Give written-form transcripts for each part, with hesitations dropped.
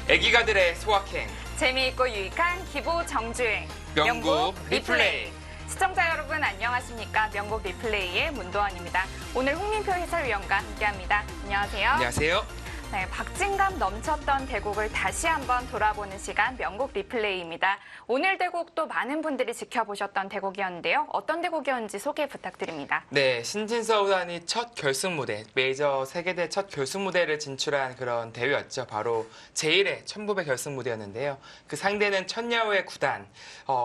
애기가들의 소확행. 재미있고 유익한 기보 정주행. 명곡 리플레이. 시청자 여러분 안녕하십니까? 명곡 리플레이의 문도원입니다. 오늘 홍민표 해설위원과 함께합니다. 안녕하세요. 안녕하세요. 네, 박진감 넘쳤던 대국을 다시 한번 돌아보는 시간 명곡 리플레이입니다. 오늘 대국도 많은 분들이 지켜보셨던 대국이었는데요. 어떤 대국이었는지 소개 부탁드립니다. 네, 신진서 구단이 첫 결승 무대, 메이저 세계대 첫 결승 무대를 진출한 그런 대회였죠. 바로 제1회 천부배 결승 무대였는데요. 그 상대는 천야후의 구단.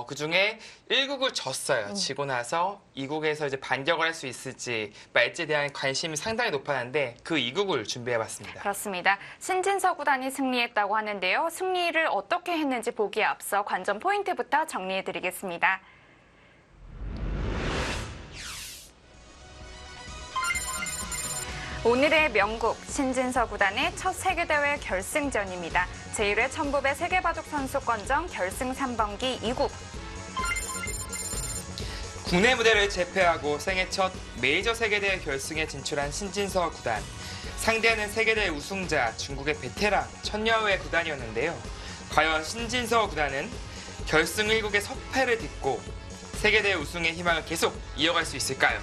그중에 1국을 졌어요. 지고 나서 2국에서 이제 반격을 할 수 있을지 말지에 대한 관심이 상당히 높았는데 그 2국을 준비해봤습니다. 그렇습니다. 신진서 구단이 승리했다고 하는데요. 승리를 어떻게 했는지 보기에 앞서 관전 포인트부터 정리해드리겠습니다. 오늘의 명곡 신진서 구단의 첫 세계대회 결승전입니다. 제1회 천부배 세계바둑 선수권전 결승 3번기 2국. 국내 무대를 제패하고 생애 첫 메이저 세계대회 결승에 진출한 신진서 구단. 상대하는 세계대회 우승자 중국의 베테랑 천야후의 구단이었는데요. 과연 신진서 구단은 결승 1국의 석패를 딛고 세계대회 우승의 희망을 계속 이어갈 수 있을까요?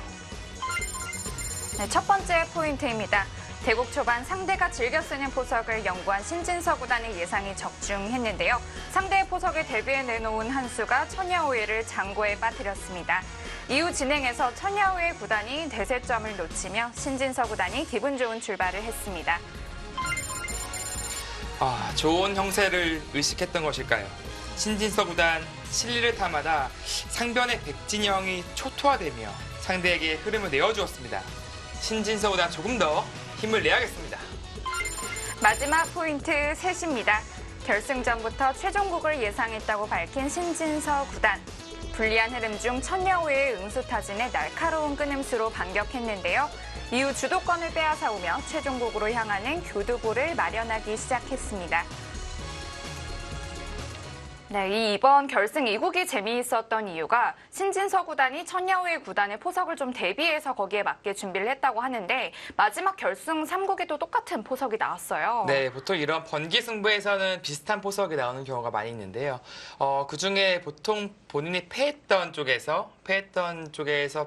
네, 첫 번째 포인트입니다. 대국 초반 상대가 즐겨 쓰는 포석을 연구한 신진서 구단의 예상이 적중했는데요. 상대의 포석에 대비해 내놓은 한 수가 천야후회를 장고에 빠뜨렸습니다. 이후 진행에서 천야후회 구단이 대세점을 놓치며 신진서 구단이 기분 좋은 출발을 했습니다. 좋은 형세를 의식했던 것일까요? 신진서 구단 실리를 타마다 상변의 백진영이 초토화되며 상대에게 흐름을 내어주었습니다. 신진서 구단 조금 더 힘을 내야겠습니다. 마지막 포인트 셋입니다. 결승전부터 최종국을 예상했다고 밝힌 신진서 구단. 불리한 흐름 중 천야후회의 응수타진에 날카로운 끊임수로 반격했는데요. 이후 주도권을 빼앗아오며 최종국으로 향하는 교두보를 마련하기 시작했습니다. 네, 이번 결승 2국이 재미있었던 이유가 신진서 구단이 천야후회 구단의 포석을 좀 대비해서 거기에 맞게 준비를 했다고 하는데 마지막 결승 3국에도 똑같은 포석이 나왔어요. 네, 보통 이런 번기 승부에서는 비슷한 포석이 나오는 경우가 많이 있는데요. 그중에 보통 본인이 패했던 쪽에서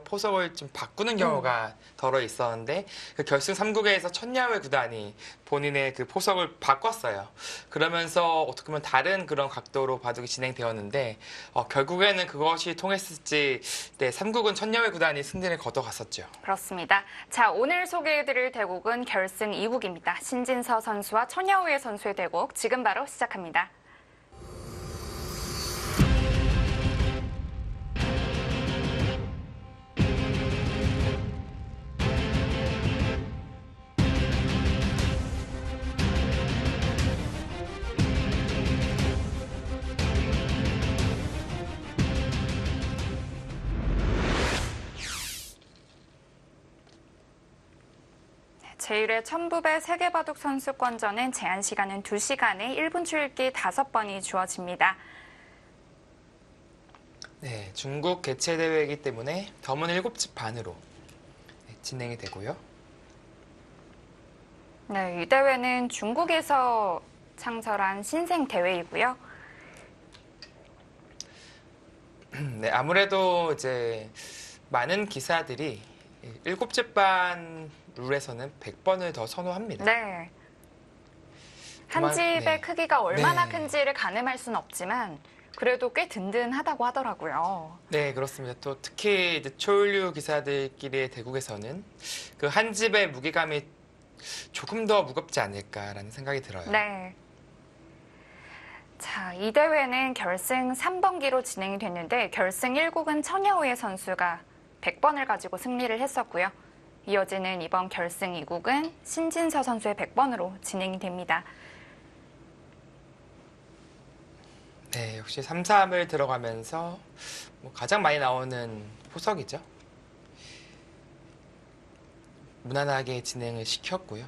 포석을 좀 바꾸는 경우가 덜어 있었는데 그 결승 3국에서 천야후회 구단이 본인의 그 포석을 바꿨어요. 그러면서 어떻게 보면 다른 그런 각도로 바둑이 진행되었는데 결국에는 그것이 통했을지 3국은 천야후회 구단이 승리를 거둬갔었죠. 그렇습니다. 자, 오늘 소개해드릴 대국은 결승 2국입니다. 신진서 선수와 천야후회 선수의 대국 지금 바로 시작합니다. 제1회 천부배 세계바둑 선수권전은 제한 시간은 2시간에 1분 출기 5번이 주어집니다. 네, 중국 개최 대회이기 때문에 덤은 7집 반으로 진행이 되고요. 네, 이 대회는 중국에서 창설한 신생 대회이고요. 네, 아무래도 이제 많은 기사들이 7집 반 룰에서는 100번을 더 선호합니다. 네. 한 집의 크기가 얼마나 네. 큰지를 가늠할 수는 없지만 그래도 꽤 든든하다고 하더라고요. 네, 그렇습니다. 또 특히 이제 초일류 기사들끼리의 대국에서는 그 한 집의 무게감이 조금 더 무겁지 않을까라는 생각이 들어요. 네. 자, 이 대회는 결승 3번기로 진행이 됐는데 결승 1국은 천야후회 선수가 100번을 가지고 승리를 했었고요. 이어지는 이번 결승 2국은 신진서 선수의 100번으로 진행이 됩니다. 네, 역시 3-3을 들어가면서 가장 많이 나오는 포석이죠. 무난하게 진행을 시켰고요.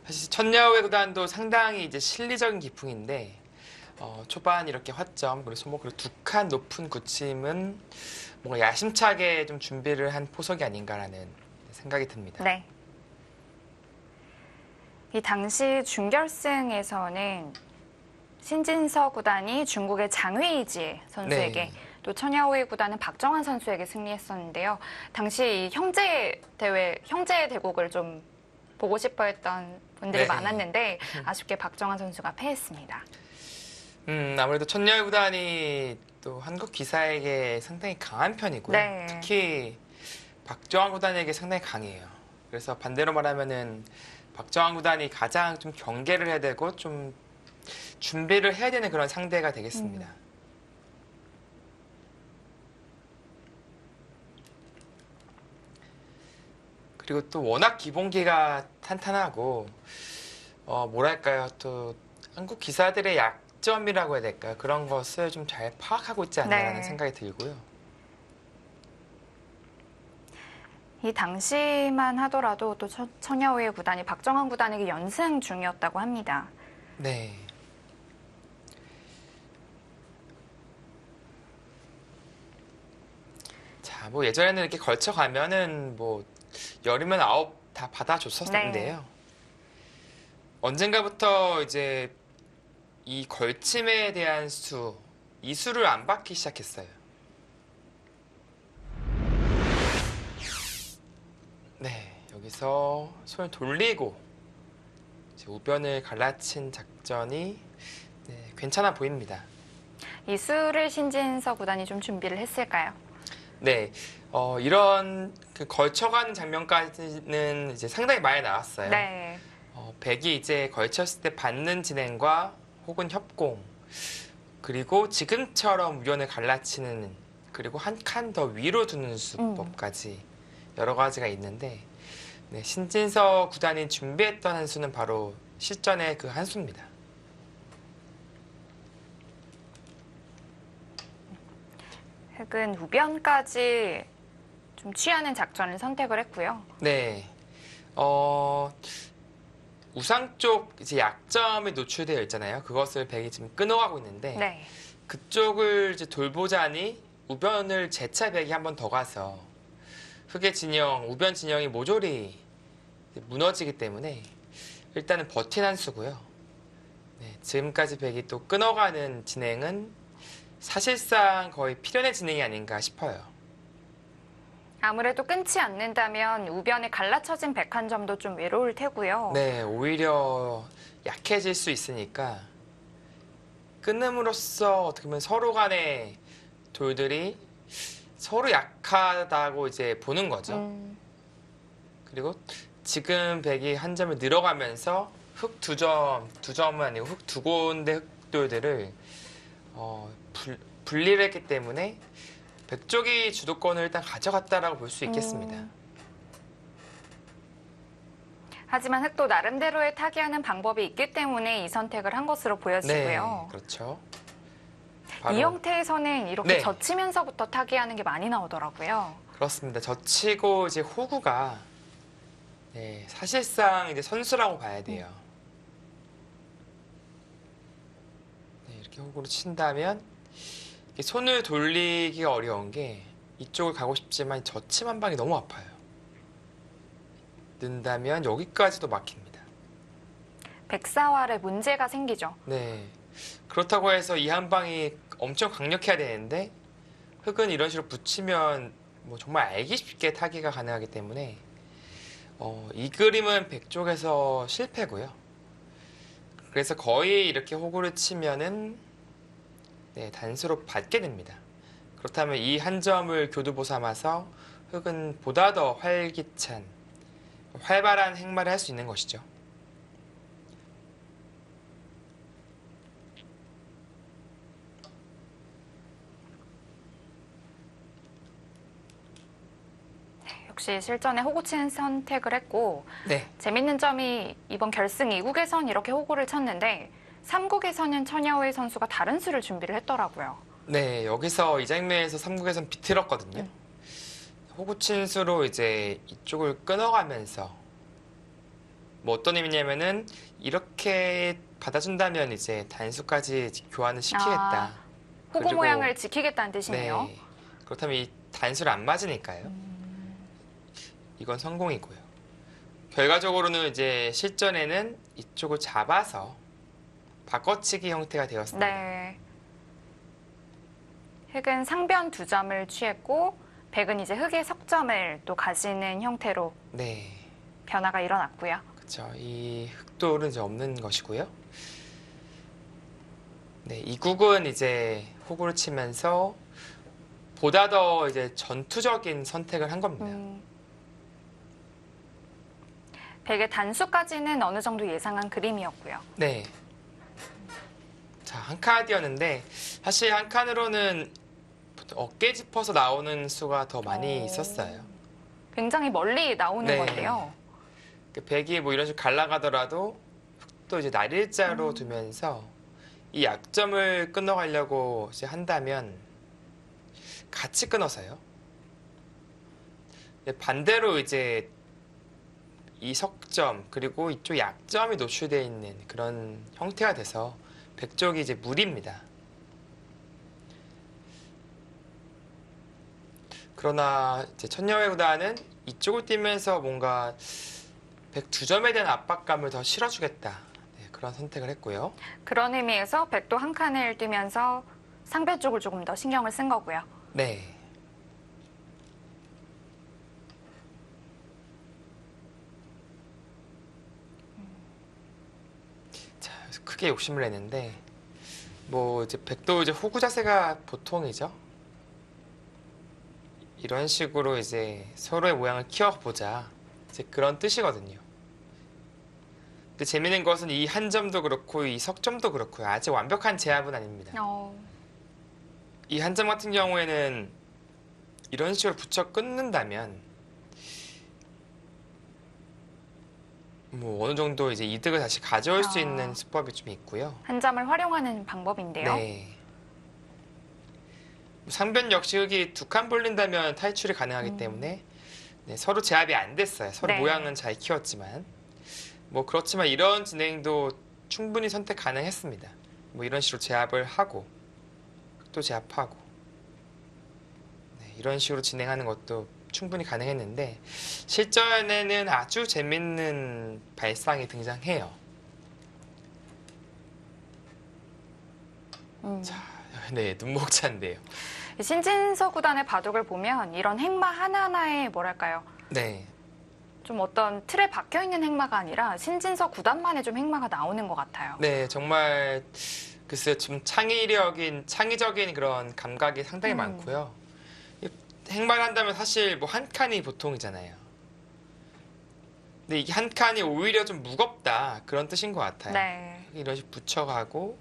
사실 천야후회 구단도 상당히 이제 실리적인 기풍인데 초반 이렇게 화점 그리고 두 칸 높은 굳힘은 뭔가 야심차게 좀 준비를 한 포석이 아닌가라는 생각이 듭니다. 네. 이 당시 준결승에서는 신진서 구단이 중국의 장웨이지 선수에게 네. 또 천야오이 구단은 박정환 선수에게 승리했었는데요. 당시 이 형제 대국을 좀 보고 싶어했던 분들이 네. 많았는데 아쉽게 박정환 선수가 패했습니다. 아무래도 천야오이 구단이 또 한국 기사에게 상당히 강한 편이고요. 네. 특히 박정환 구단에게 상당히 강해요. 그래서 반대로 말하면은 박정환 구단이 가장 좀 경계를 해야 되고 좀 준비를 해야 되는 그런 상대가 되겠습니다. 그리고 또 워낙 기본기가 탄탄하고 뭐랄까요, 또 한국 기사들의 약점이라고 해야 될까요? 그런 것을 좀 잘 파악하고 있지 않나라는 네. 생각이 들고요. 이 당시만 하더라도 또 천야오이 구단이 박정환 구단에게 연승 중이었다고 합니다. 네. 자, 뭐 예전에는 이렇게 걸쳐가면은 뭐 열이면 9 다 받아줬었는데요. 언젠가부터 이제 이 걸침에 대한 이 수를 안 받기 시작했어요. 네, 여기서 손을 돌리고 이제 우변을 갈라친 작전이 괜찮아 보입니다. 이 수를 신진서 구단이 좀 준비를 했을까요? 네, 이런 그 걸쳐가는 장면까지는 이제 상당히 많이 나왔어요. 네. 백이 이제 걸쳤을 때 받는 진행과 혹은 협공, 그리고 지금처럼 우변을 갈라치는, 그리고 한 칸 더 위로 두는 수법까지 여러 가지가 있는데, 네, 신진서 구단이 준비했던 한 수는 바로 실전의 그 한 수입니다. 흑은 우변까지 좀 취하는 작전을 선택을 했고요. 네, 우상 쪽 이제 약점이 노출되어 있잖아요. 그것을 백이 지금 끊어가고 있는데, 네. 그쪽을 이제 돌보자니 우변을 재차 백이 한 번 더 가서 흑의 진영, 우변 진영이 모조리 무너지기 때문에 일단은 버틴 한 수고요. 네, 지금까지 백이 또 끊어가는 진행은 사실상 거의 필연의 진행이 아닌가 싶어요. 아무래도 끊지 않는다면 우변에 갈라쳐진 백 한 점도 좀 외로울 테고요. 네, 오히려 약해질 수 있으니까 끊음으로써 어떻게 보면 서로 간의 돌들이 서로 약하다고 이제 보는 거죠. 그리고 지금 백이 한 점을 늘어가면서 흑 두 점은 아니고 흑 두 군데 흑돌들을 분리를 했기 때문에 백 쪽이 주도권을 일단 가져갔다라고 볼 수 있겠습니다. 하지만 흑도 나름대로의 타개하는 방법이 있기 때문에 이 선택을 한 것으로 네, 보여지고요. 그렇죠. 이 형태에서는 이렇게 네. 젖히면서부터 타개하는 게 많이 나오더라고요. 그렇습니다. 젖히고 이제 호구가 사실상 이제 선수라고 봐야 돼요. 네, 이렇게 호구를 친다면 이게 손을 돌리기가 어려운 게 이쪽을 가고 싶지만 젖힘 한 방이 너무 아파요. 는다면 여기까지도 막힙니다. 백사활에 문제가 생기죠. 네. 그렇다고 해서 이 한 방이 엄청 강력해야 되는데 흑은 이런 식으로 붙이면 뭐 정말 알기 쉽게 타기가 가능하기 때문에 이 그림은 백 쪽에서 실패고요. 그래서 거의 이렇게 호구를 치면은 단수로 받게 됩니다. 그렇다면 이 한 점을 교두보 삼아서 흑은 보다 더 활기찬, 활발한 행마를 할 수 있는 것이죠. 역시 실전에 호구치는 선택을 했고 네. 재밌는 점이 이번 결승 2국에선 이렇게 호구를 쳤는데 3국에서는 천야오이 선수가 다른 수를 준비를 했더라고요. 네, 여기서 이 장면에서 3국에선 비틀었거든요. 호구 친수로 이제 이쪽을 끊어가면서 뭐 어떤 의미냐면은 이렇게 받아준다면 이제 단수까지 교환을 시키겠다. 호구 그리고- 모양을 지키겠다는 뜻이네요. 네. 그렇다면 이 단수를 안 맞으니까요. 이건 성공이고요. 결과적으로는 이제 실전에는 이쪽을 잡아서 바꿔치기 형태가 되었습니다. 네. 흑은 상변 2점을 취했고 백은 이제 흑의 석점을 또 가지는 형태로 네, 변화가 일어났고요. 그렇죠. 이 흑돌은 이제 없는 것이고요. 네, 이 국은 이제 호구를 치면서 보다 더 이제 전투적인 선택을 한 겁니다. 백의 단수까지는 어느 정도 예상한 그림이었고요. 네. 자, 한 칸이었는데 사실 한 칸으로는 어깨 짚어서 나오는 수가 더 많이 있었어요. 굉장히 멀리 나오는 네. 건데요. 그 백이 뭐 이런 식으로 갈라가더라도 흑도 이제 날일자로 두면서 이 약점을 끊어가려고 이제 한다면 같이 끊어서요. 반대로 이제 이 석점 그리고 이쪽 약점이 노출되어 있는 그런 형태가 돼서 백 쪽이 이제 무리입니다. 그러나 이제 천녀의 구단은 이쪽을 뛰면서 뭔가 백 2점에 대한 압박감을 더 실어주겠다. 네, 그런 선택을 했고요. 그런 의미에서 백도 한 칸을 뛰면서 상변 쪽을 조금 더 신경을 쓴 거고요. 네. 자, 그래서 크게 욕심을 냈는데 뭐 이제 백도 이제 호구 자세가 보통이죠. 이런 식으로 이제 서로의 모양을 키워보자. 이제 그런 뜻이거든요. 근데 재밌는 것은 이 한 점도 그렇고 이 석점도 그렇고요. 아직 완벽한 제압은 아닙니다. 이 한 점 같은 경우에는 이런 식으로 붙여 끊는다면 뭐 어느 정도 이제 이득을 다시 가져올 수 있는 수법이 좀 있고요. 한 점을 활용하는 방법인데요. 네. 상변 역시 흑이 2칸 벌린다면 탈출이 가능하기 때문에 네, 서로 제압이 안 됐어요. 서로 네. 모양은 잘 키웠지만 뭐 그렇지만 이런 진행도 충분히 선택 가능했습니다. 뭐 이런 식으로 제압을 하고 또 제압하고 네, 이런 식으로 진행하는 것도 충분히 가능했는데 실전에는 아주 재밌는 발상이 등장해요. 자, 네, 눈목차인데요. 신진서 구단의 바둑을 보면 이런 행마 하나하나에 뭐랄까요? 네. 좀 어떤 틀에 박혀 있는 행마가 아니라 신진서 구단만의 좀 행마가 나오는 것 같아요. 네, 정말 글쎄요, 좀 창의적인 그런 감각이 상당히 많고요. 행마를 한다면 사실 뭐 한 칸이 보통이잖아요. 근데 이게 한 칸이 오히려 좀 무겁다 그런 뜻인 것 같아요. 네. 이런 식으로 붙여가고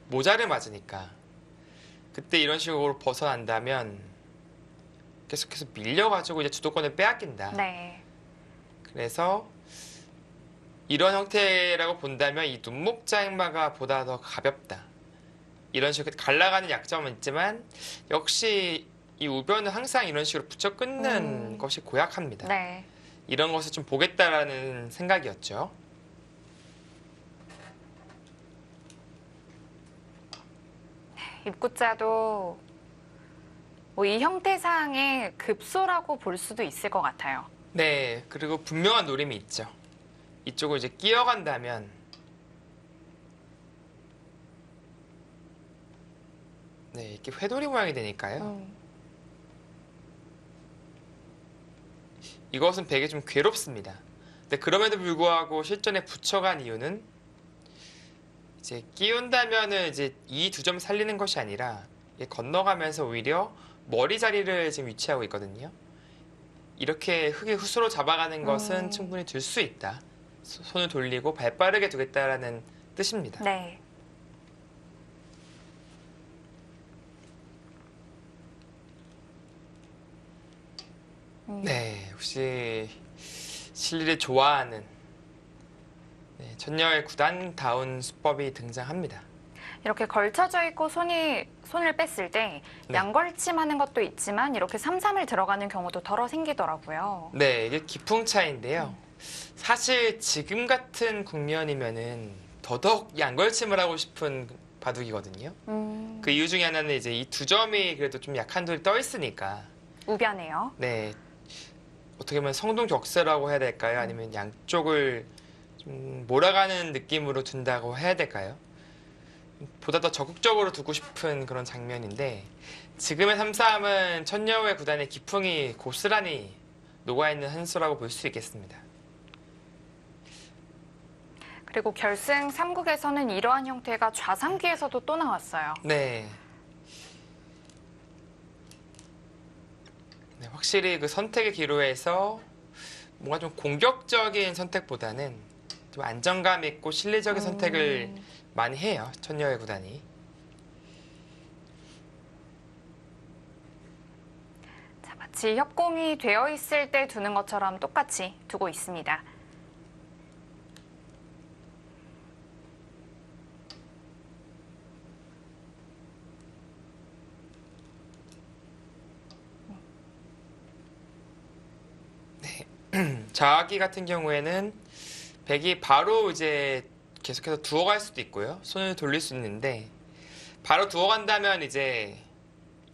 모자를 맞으니까 그때 이런 식으로 벗어난다면 계속해서 밀려가지고 이제 주도권을 빼앗긴다. 네. 그래서 이런 형태라고 본다면 이 눈목자 행마가 보다 더 가볍다. 이런 식으로 갈라가는 약점은 있지만 역시 이 우변은 항상 이런 식으로 붙여 끊는 것이 고약합니다. 네. 이런 것을 좀 보겠다라는 생각이었죠. 입구자도 뭐 이 형태상의 급소라고 볼 수도 있을 것 같아요. 네, 그리고 분명한 노림이 있죠. 이쪽을 이제 끼어간다면 네, 이렇게 회돌이 모양이 되니까요. 이것은 백이 좀 괴롭습니다. 근데 그럼에도 불구하고 실전에 붙여간 이유는 이제 끼운다면은 이제 이 2점 살리는 것이 아니라 건너가면서 오히려 머리 자리를 지금 위치하고 있거든요. 이렇게 흙의 후수로 잡아가는 것은 충분히 들 수 있다. 손을 돌리고 발 빠르게 두겠다라는 뜻입니다. 네. 네, 혹시 실리를 좋아하는 천녀의 구단다운 수법이 등장합니다. 이렇게 걸쳐져 있고 손을 뺐을 때 네. 양걸침하는 것도 있지만 이렇게 삼삼을 들어가는 경우도 덜어 생기더라고요. 네, 이게 기풍 차이인데요. 사실 지금 같은 국면이면은 더더욱 양걸침을 하고 싶은 바둑이거든요. 그 이유 중에 하나는 이제 이 2점이 그래도 좀 약한 돌이 떠 있으니까. 우변해요. 네. 어떻게 보면 성동격세라고 해야 될까요? 아니면 양쪽을 좀 몰아가는 느낌으로 둔다고 해야 될까요? 보다 더 적극적으로 두고 싶은 그런 장면인데 지금의 3-3은 천여우의 구단의 기풍이 고스란히 녹아있는 한 수라고 볼 수 있겠습니다. 그리고 결승 3국에서는 이러한 형태가 좌상기에서도 또 나왔어요. 네. 네, 확실히 그 선택의 기로에서 뭔가 좀 공격적인 선택보다는 좀 안정감 있고 실리적인 선택을 많이 해요. 천여의 구단이. 자, 마치 협공이 되어 있을 때 두는 것처럼 똑같이 두고 있습니다. 자악기 같은 경우에는 백이 바로 이제 계속해서 두어갈 수도 있고요. 손을 돌릴 수 있는데 바로 두어간다면 이제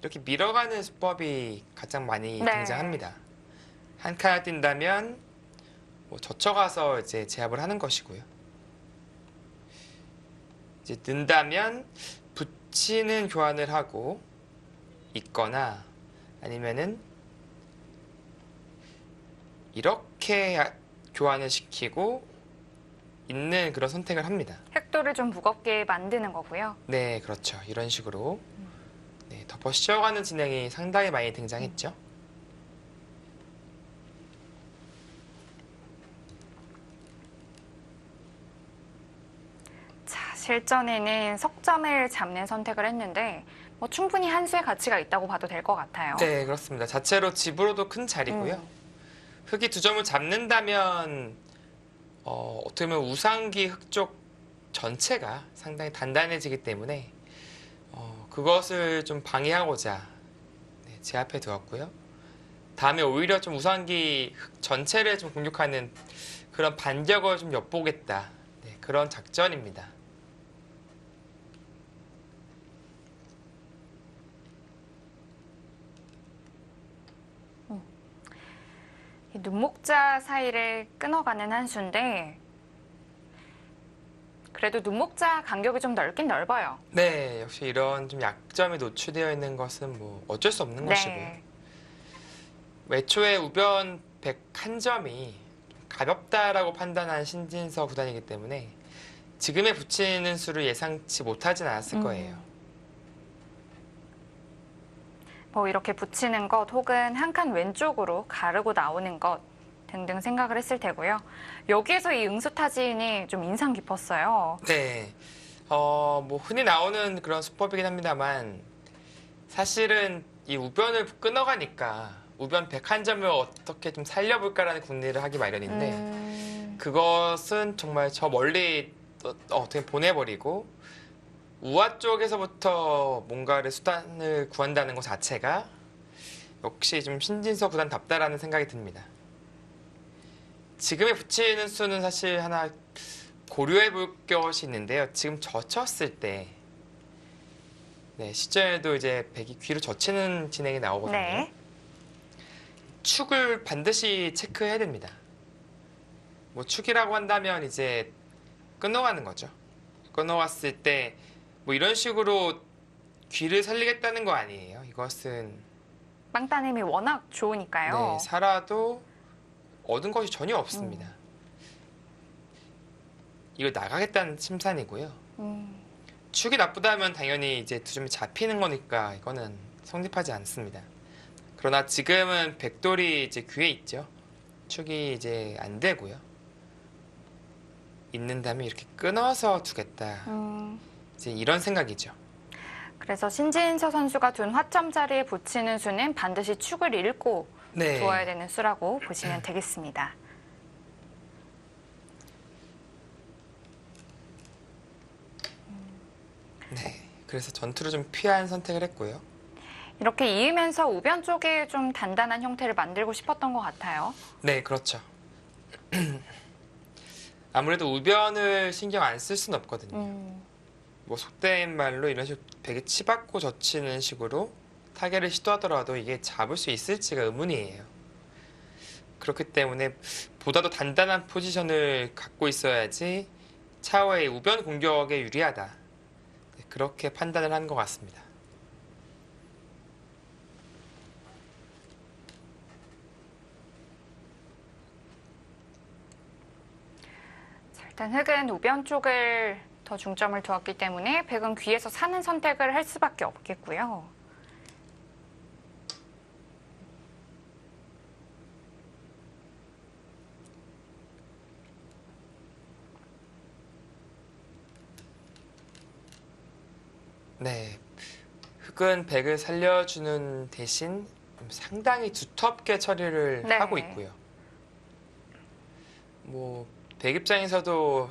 이렇게 밀어가는 수법이 가장 많이 네. 등장합니다. 한 칸을 뛴다면 뭐 젖혀가서 이제 제압을 하는 것이고요. 이제 는다면 붙이는 교환을 하고 있거나 아니면은 이렇게 교환을 시키고 있는 그런 선택을 합니다. 획도를 좀 무겁게 만드는 거고요. 네, 그렇죠. 이런 식으로 네, 덮어 씌워가는 진행이 상당히 많이 등장했죠. 자, 실전에는 석점을 잡는 선택을 했는데 뭐 충분히 한 수의 가치가 있다고 봐도 될 것 같아요. 네, 그렇습니다. 자체로 집으로도 큰 자리고요. 흙이 2점을 잡는다면 어떻게 보면 우상기 흙 쪽 전체가 상당히 단단해지기 때문에 그것을 좀 방해하고자 네, 제압해 두었고요. 다음에 오히려 좀 우상기 흙 전체를 좀 공격하는 그런 반격을 좀 엿보겠다. 네, 그런 작전입니다. 이 눈목자 사이를 끊어가는 한 수인데 그래도 눈목자 간격이 좀 넓긴 넓어요. 네, 역시 이런 좀 약점이 노출되어 있는 것은 뭐 어쩔 수 없는 것이고요. 애초에 우변 101점이 가볍다라고 판단한 신진서 구단이기 때문에 지금의 붙이는 수를 예상치 못하진 않았을 거예요. 뭐 이렇게 붙이는 것 혹은 한 칸 왼쪽으로 가르고 나오는 것 등등 생각을 했을 테고요. 여기에서 이 응수타진이 좀 인상 깊었어요. 네, 뭐 흔히 나오는 그런 수법이긴 합니다만 사실은 이 우변을 끊어가니까 우변 101점을 어떻게 좀 살려볼까라는 궁리를 하기 마련인데 그것은 정말 저 멀리 어떻게 보내버리고 우아 쪽에서부터 뭔가를 수단을 구한다는 것 자체가 역시 좀 신진서 구단답다라는 생각이 듭니다. 지금의 붙이는 수는 사실 하나 고려해 볼 것이 있는데요. 지금 젖혔을 때 네, 시전에도 이제 백이 귀로 젖히는 진행이 나오거든요. 네. 축을 반드시 체크해야 됩니다. 뭐 축이라고 한다면 이제 끊어가는 거죠. 끊어왔을 때 뭐 이런 식으로 귀를 살리겠다는 거 아니에요. 이것은 빵따님이 워낙 좋으니까요. 네, 살아도 얻은 것이 전혀 없습니다. 이거 나가겠다는 심산이고요. 축이 나쁘다면 당연히 이제 2점이 잡히는 거니까 이거는 성립하지 않습니다. 그러나 지금은 백돌이 이제 귀에 있죠. 축이 이제 안 되고요. 있는다면 이렇게 끊어서 두겠다. 이제 이런 생각이죠. 그래서 신진서 선수가 둔 화점 자리에 붙이는 수는 반드시 축을 읽고 네. 두어야 되는 수라고 보시면 되겠습니다. 네. 그래서 전투를 좀 피한 선택을 했고요. 이렇게 이으면서 우변 쪽에 좀 단단한 형태를 만들고 싶었던 것 같아요. 네, 그렇죠. 아무래도 우변을 신경 안 쓸 수는 없거든요. 뭐 속된 말로 이런 식으로 베개 치받고 젖히는 식으로 타겟을 시도하더라도 이게 잡을 수 있을지가 의문이에요. 그렇기 때문에 보다 더 단단한 포지션을 갖고 있어야지 차후의 우변 공격에 유리하다. 네, 그렇게 판단을 한 것 같습니다. 자, 일단 흑은 우변 쪽을 더 중점을 두었기 때문에 백은 귀에서 사는 선택을 할 수밖에 없겠고요. 네, 흑은 백을 살려주는 대신 상당히 두텁게 처리를 네. 하고 있고요. 백 입장에서도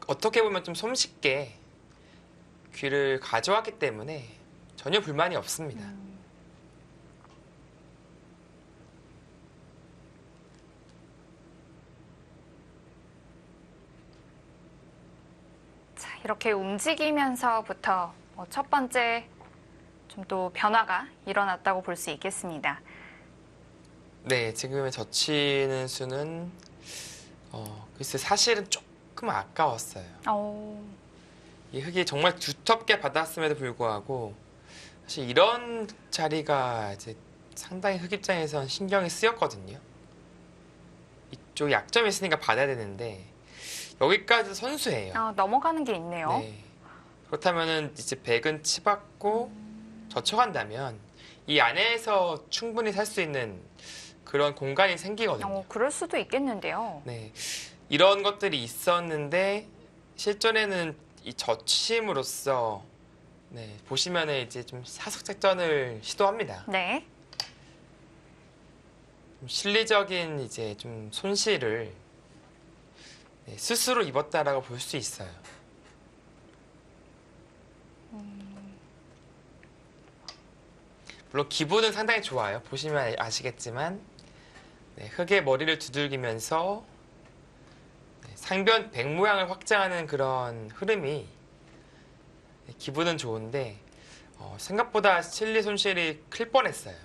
어떻게 보면 좀 손쉽게 귀를 가져왔기 때문에 전혀 불만이 없습니다. 자, 이렇게 움직이면서부터 첫 번째 좀 또 변화가 일어났다고 볼 수 있겠습니다. 네, 지금의 젖히는 수는 글쎄 사실은 조금 아까웠어요. 이 흙이 정말 두텁게 받았음에도 불구하고 사실 이런 자리가 이제 상당히 흙 입장에선 신경이 쓰였거든요. 이쪽 약점이 있으니까 받아야 되는데 여기까지 선수예요. 넘어가는 게 있네요. 네. 그렇다면은 이제 백은 치받고 젖혀간다면 이 안에서 충분히 살 수 있는 그런 공간이 생기거든요. 그럴 수도 있겠는데요. 네, 이런 것들이 있었는데 실전에는 이 젖힘으로써 네, 보시면은 이제 좀 사석작전을 시도합니다. 네. 좀 실리적인 이제 좀 손실을 네, 스스로 입었다라고 볼 수 있어요. 물론 기분은 상당히 좋아요. 보시면 아시겠지만 네, 흙의 머리를 두들기면서 네, 상변 백 모양을 확장하는 그런 흐름이 네, 기분은 좋은데 생각보다 실리 손실이 클 뻔했어요.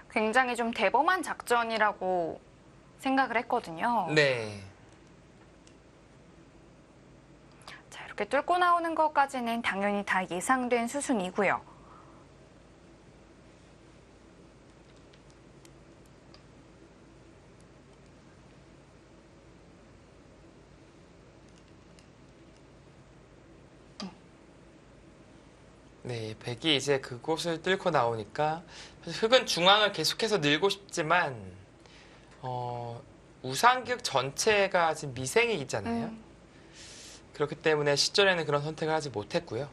굉장히 좀 대범한 작전이라고 생각을 했거든요. 네. 자, 이렇게 뚫고 나오는 것까지는 당연히 다 예상된 수순이고요. 네, 백이 이제 그곳을 뚫고 나오니까 사실 흑은 중앙을 계속해서 늘고 싶지만 우상극 전체가 지금 미생이 있잖아요. 그렇기 때문에 시전에는 그런 선택을 하지 못했고요.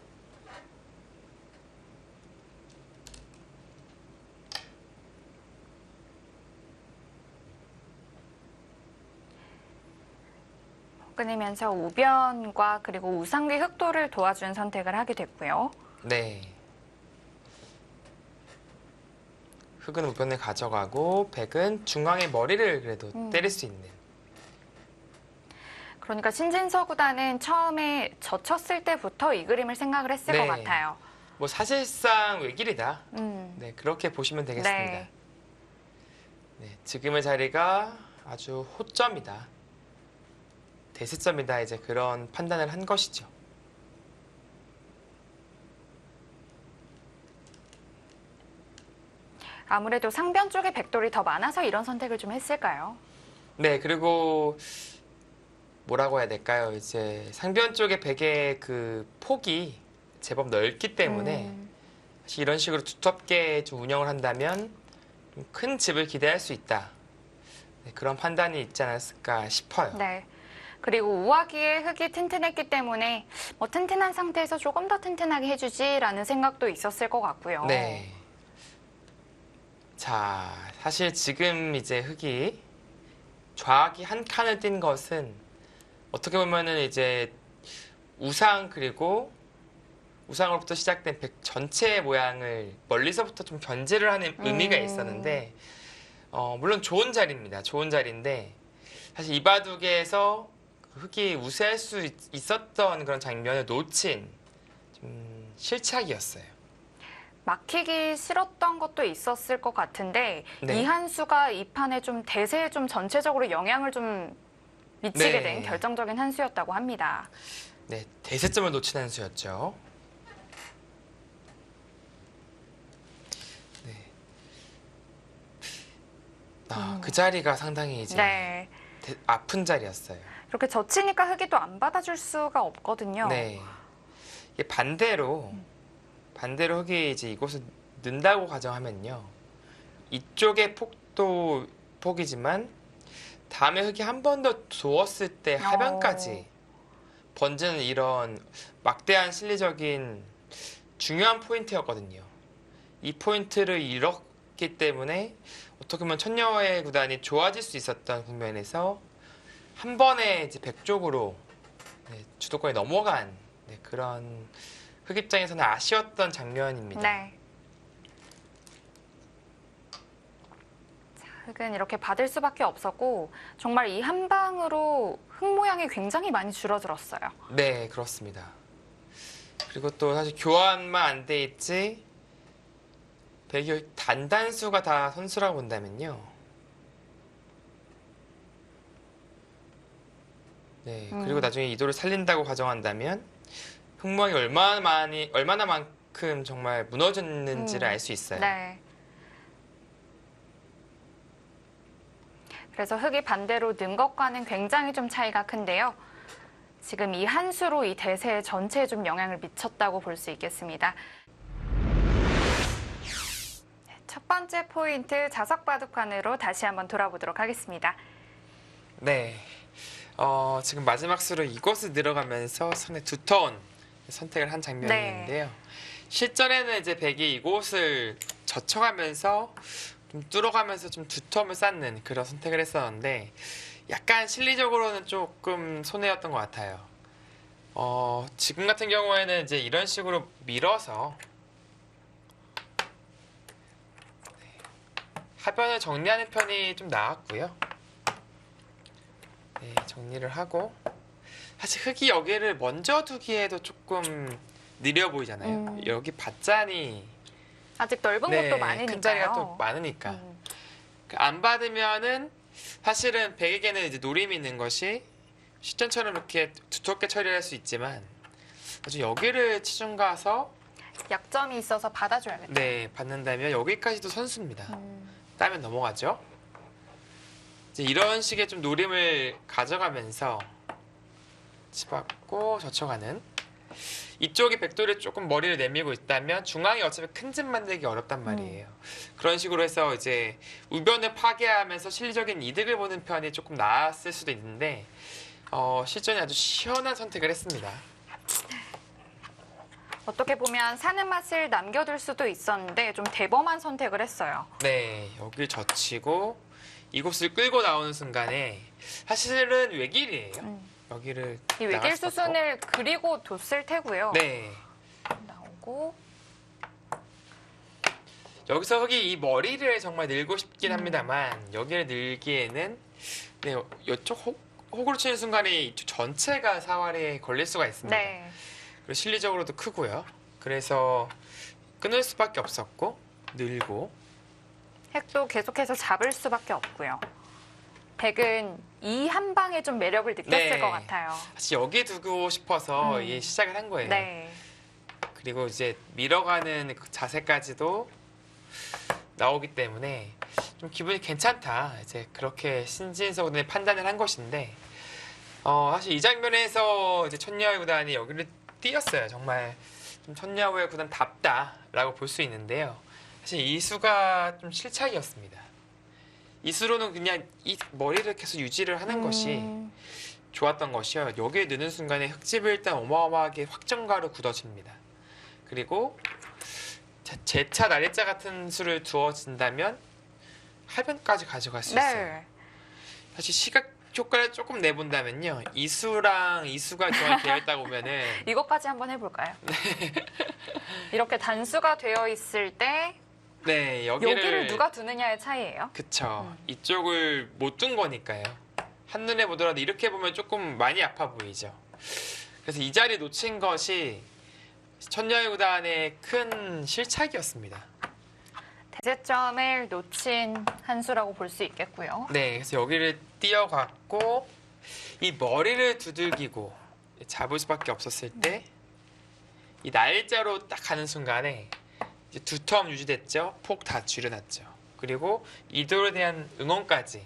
끊으면서 우변과 그리고 우상귀 흑도를 도와준 선택을 하게 됐고요. 네. 흑은 우변을 가져가고 백은 중앙의 머리를 그래도 때릴 수 있는. 그러니까 신진서 구단은 처음에 젖혔을 때부터 이 그림을 생각을 했을 네. 것 같아요. 뭐 사실상 외길이다. 네, 그렇게 보시면 되겠습니다. 네. 네, 지금의 자리가 아주 호점이다. 대세점이다. 이제 그런 판단을 한 것이죠. 아무래도 상변 쪽에 백돌이 더 많아서 이런 선택을 좀 했을까요? 네, 그리고 뭐라고 해야 될까요? 이제 상변 쪽의 백의 그 폭이 제법 넓기 때문에 사실 이런 식으로 두텁게 좀 운영을 한다면 좀 큰 집을 기대할 수 있다. 네, 그런 판단이 있지 않았을까 싶어요. 네. 그리고 우아기의 흙이 튼튼했기 때문에 튼튼한 상태에서 조금 더 튼튼하게 해주지라는 생각도 있었을 것 같고요. 네. 자, 사실 지금 이제 흙이 좌악이 한 칸을 띈 것은 어떻게 보면은 이제 우상 그리고 우상으로부터 시작된 백 전체의 모양을 멀리서부터 좀 견제를 하는 의미가 있었는데 물론 좋은 자리입니다. 좋은 자리인데 사실 이 바둑에서 흙이 우세할 수 있었던 그런 장면을 놓친 좀 실착이었어요. 막히기 싫었던 것도 있었을 것 같은데 네. 이 한 수가 이 판에 좀 대세에 좀 전체적으로 영향을 좀 미치게 네. 된 결정적인 한 수였다고 합니다. 네, 대세점을 놓친 한 수였죠. 네. 그 자리가 상당히 이제 네. 아픈 자리였어요. 이렇게 젖히니까 흙이 또 안 받아줄 수가 없거든요. 네. 이게 반대로 흙이 이제 이곳을 는다고 가정하면요. 이쪽의 폭도 폭이지만 다음에 흙이 한 번 더 두었을 때 하변까지 번지는 이런 막대한 실리적인 중요한 포인트였거든요. 이 포인트를 잃었기 때문에 어떻게 보면 천여의 구단이 좋아질 수 있었던 국면에서 한 번에 이제 백쪽으로 주도권이 넘어간 그런 흑 입장에서는 아쉬웠던 장면입니다. 네. 자, 흙은 이렇게 받을 수밖에 없었고 정말 이 한 방으로 흙 모양이 굉장히 많이 줄어들었어요. 네, 그렇습니다. 그리고 또 사실 교환만 안 돼 있지 백이 단단수가 다 선수라고 본다면요. 네, 그리고 나중에 이도를 살린다고 가정한다면 흙모양이 얼마나만큼 정말 무너졌는지를 알 수 있어요. 네. 그래서 흙이 반대로 는 것과는 굉장히 좀 차이가 큰데요. 지금 이 한 수로 이 대세 전체에 좀 영향을 미쳤다고 볼 수 있겠습니다. 첫 번째 포인트 자석바둑판으로 다시 한번 돌아보도록 하겠습니다. 네. 지금 마지막 수로 이곳을 들어가면서 상당히 두터운 선택을 한 장면이었는데요. 실전에는 이제 백이 이곳을 젖혀가면서 좀 뚫어가면서 좀 두터움을 쌓는 그런 선택을 했었는데 약간 실리적으로는 조금 손해였던 것 같아요. 지금 같은 경우에는 이제 이런 식으로 밀어서 하변을 정리하는 편이 좀 나았고요. 네, 정리를 하고 사실 흙이 여기를 먼저 두기에도 조금 느려 보이잖아요. 여기 밭잔이 아직 넓은 곳도 많으니까요. 큰 자리가 또 많으니까 안 받으면은 사실은 백에게는 이제 노림이 있는 것이 실전처럼 이렇게 두텁게 처리할 수 있지만 아주 여기를 치중 가서 약점이 있어서 받아줘야겠다. 네 받는다면 여기까지도 선수입니다. 따면 넘어가죠. 이제 이런 식의 좀 노림을 가져가면서 치받고 젖혀가는 이쪽이 백돌이 조금 머리를 내밀고 있다면 중앙이 어차피 큰 집 만들기 어렵단 말이에요. 그런 식으로 해서 이제 우변을 파괴하면서 실리적인 이득을 보는 편이 조금 나았을 수도 있는데 실전에 아주 시원한 선택을 했습니다. 어떻게 보면 사는 맛을 남겨둘 수도 있었는데 좀 대범한 선택을 했어요. 네, 여길 젖히고 이곳을 끌고 나오는 순간에 사실은 외길이에요. 여기를 이 외길 나갈 수 없고. 수순을 그리고 뒀을 테고요. 네, 나오고 여기서 흙이 이 머리를 정말 늘고 싶긴 합니다만 여기를 늘기에는 네, 이쪽 혹으로 치는 순간에 이쪽 전체가 사활에 걸릴 수가 있습니다. 네. 그리고 실리적으로도 크고요. 그래서 끊을 수밖에 없었고 늘고 핵도 계속해서 잡을 수밖에 없고요. 백은 이 한 방에 좀 매력을 느꼈을 네. 것 같아요. 사실 여기에 두고 싶어서 이게 시작을 한 거예요. 네. 그리고 이제 밀어가는 그 자세까지도 나오기 때문에 좀 기분이 괜찮다. 이제 그렇게 신진서구단이 판단을 한 것인데 사실 이 장면에서 이제 천야의 구단이 여기를 띄었어요. 정말 좀 천야의 구단답다라고 볼 수 있는데요. 사실 이 수가 좀 실착이었습니다. 이 수로는 그냥 이 머리를 계속 유지를 하는 것이 좋았던 것이요. 여기에 넣는 순간에 흙집을 일단 어마어마하게 확정가로 굳어집니다. 그리고 제차 날개자 같은 수를 두어진다면 하변까지 가져갈 수 있어요. 네. 사실 시각 효과를 조금 내본다면요. 이 수랑 이 수가 교환이 되어 있다고 보면은 이것까지 한번 해볼까요? 이렇게 단수가 되어 있을 때 네 여기를 누가 두느냐의 차이예요. 그쵸. 이쪽을 못 둔 거니까요. 한눈에 보더라도 이렇게 보면 조금 많이 아파 보이죠. 그래서 이 자리 놓친 것이 천녀의 구단의 큰 실착이었습니다. 대세점을 놓친 한 수라고 볼 수 있겠고요. 네, 그래서 여기를 뛰어갔고 이 머리를 두들기고 잡을 수밖에 없었을 때 이 날짜로 딱 가는 순간에 이제 두 텀 유지됐죠. 폭 다 줄여놨죠. 그리고 이도에 대한 응원까지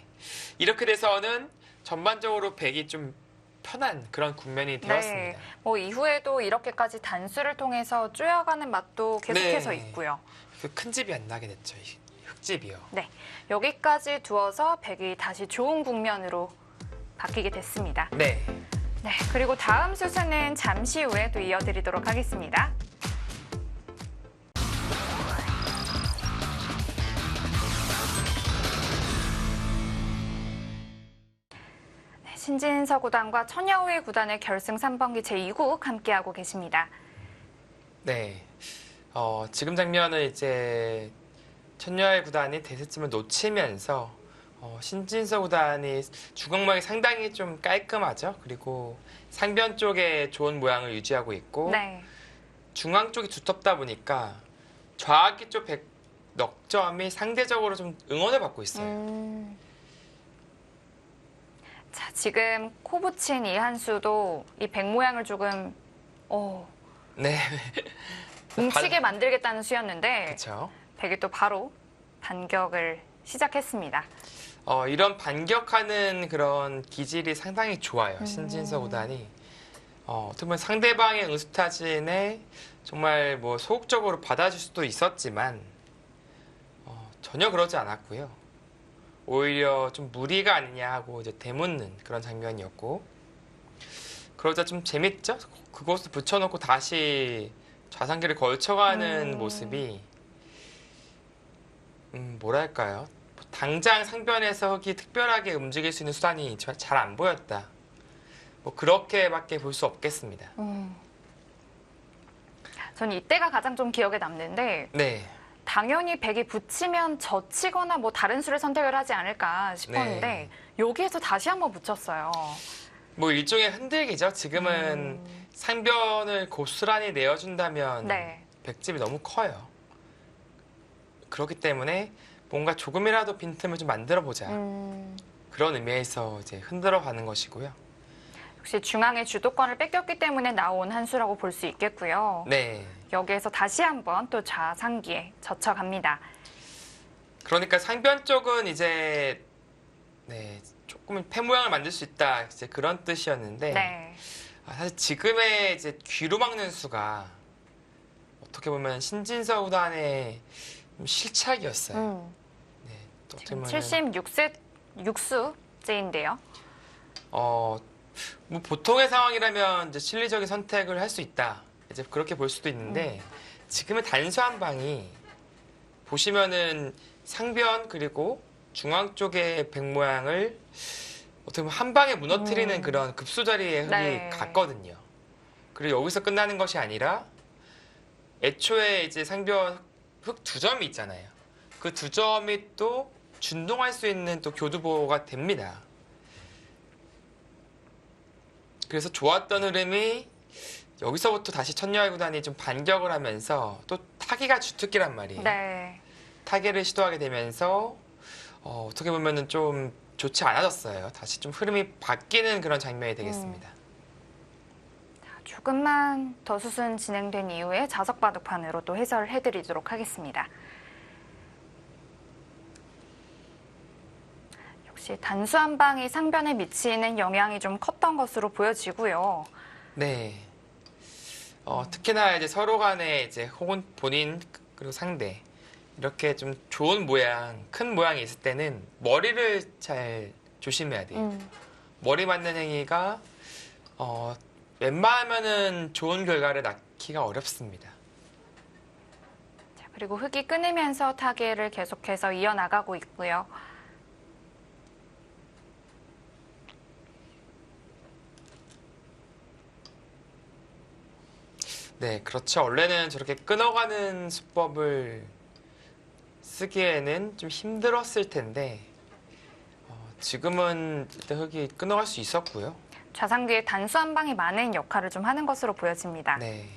이렇게 돼서는 전반적으로 백이 좀 편한 그런 국면이 되었습니다. 뭐 이후에도 이렇게까지 단수를 통해서 쪼여가는 맛도 계속해서 네. 있고요. 그 큰 집이 안 나게 됐죠. 이 흙집이요. 네, 여기까지 두어서 백이 다시 좋은 국면으로 바뀌게 됐습니다. 네. 네, 그리고 다음 수수는 잠시 후에 또 이어드리도록 하겠습니다. 네, 신진서 구단과 천여우의 구단의 결승 3번기 제2국 함께하고 계십니다. 네. 지금 장면은 이제 천녀의 구단이 대세점을 놓치면서 신진서 구단이 중앙막이 상당히 좀 깔끔하죠. 그리고 상변 쪽에 좋은 모양을 유지하고 있고 네. 중앙 쪽이 두텁다 보니까 좌악기 쪽 백 넉점이 상대적으로 좀 응원을 받고 있어요. 자, 지금 코 붙인 이 한수도 이 백 모양을 조금 네. 뭉치게 만들겠다는 수였는데 그렇죠. 백이 또 바로 반격을 시작했습니다. 이런 반격하는 그런 기질이 상당히 좋아요. 신진서 구단이. 어떻게 보면 상대방의 응수타진에 정말 뭐 소극적으로 받아줄 수도 있었지만 전혀 그러지 않았고요. 오히려 좀 무리가 아니냐 하고 이제 되묻는 그런 장면이었고 그러자 좀 재밌죠? 그것을 붙여놓고 다시 좌상기를 걸쳐가는 모습이 뭐랄까요? 당장 상변에서 흙이 특별하게 움직일 수 있는 수단이 잘 안 보였다. 뭐 그렇게밖에 볼 수 없겠습니다. 저는 이때가 가장 좀 기억에 남는데 네. 당연히 백이 붙이면 젖히거나 뭐 다른 수를 선택을 하지 않을까 싶었는데 네. 여기에서 다시 한번 붙였어요. 뭐 일종의 흔들기죠. 지금은 상변을 고스란히 내어준다면 네. 백집이 너무 커요. 그렇기 때문에 뭔가 조금이라도 빈틈을 좀 만들어 보자. 그런 의미에서 이제 흔들어 가는 것이고요. 역시 중앙의 주도권을 뺏겼기 때문에 나온 한 수라고 볼 수 있겠고요. 네. 여기에서 다시 한번 또 좌상기에 젖혀갑니다. 그러니까 상변 쪽은 이제 조금 패 모양을 만들 수 있다. 이제 그런 뜻이었는데 네. 사실 지금의 이제 귀로 막는 수가 어떻게 보면 신진서 구단의 실착이었어요. 네, 또 어떻게 지금 보면은 76수째인데요. 뭐 보통의 상황이라면 이제 실리적인 선택을 할 수 있다. 이제 그렇게 볼 수도 있는데 지금의 단수 한 방이 보시면은 상변 그리고 중앙 쪽의 백 모양을 어떻게 보면 한 방에 무너뜨리는 그런 급수 자리에 흙이 네. 갔거든요. 그리고 여기서 끝나는 것이 아니라 애초에 이제 상변 흙 두 점이 있잖아요. 그 두 점이 또 준동할 수 있는 또 교두보가 됩니다. 그래서 좋았던 흐름이 여기서부터 다시 천여의 구단이 좀 반격을 하면서 또 타기가 주특기란 말이에요. 네. 타계를 시도하게 되면서 어떻게 보면은 좀 좋지 않아졌어요. 다시 좀 흐름이 바뀌는 그런 장면이 되겠습니다. 조금만 더 수순 진행된 이후에 자석 바둑판으로 또 해설을 해드리도록 하겠습니다. 역시 단수 한 방이 상변에 미치는 영향이 좀 컸던 것으로 보여지고요. 네. 특히나 이제 서로 간에 이제 혹은 본인 그리고 상대 이렇게 좀 좋은 모양, 큰 모양이 있을 때는 머리를 잘 조심해야 돼요. 머리 맞는 행위가 웬만하면은 좋은 결과를 낳기가 어렵습니다. 자, 그리고 흙이 끊으면서 타계를 계속해서 이어나가고 있고요. 네, 그렇죠. 원래는 저렇게 끊어가는 수법을 쓰기에는 좀 힘들었을 텐데 지금은 일단 흙이 끊어갈 수 있었고요. 좌상귀의 단수 한 방이 많은 역할을 좀 하는 것으로 보여집니다. 네.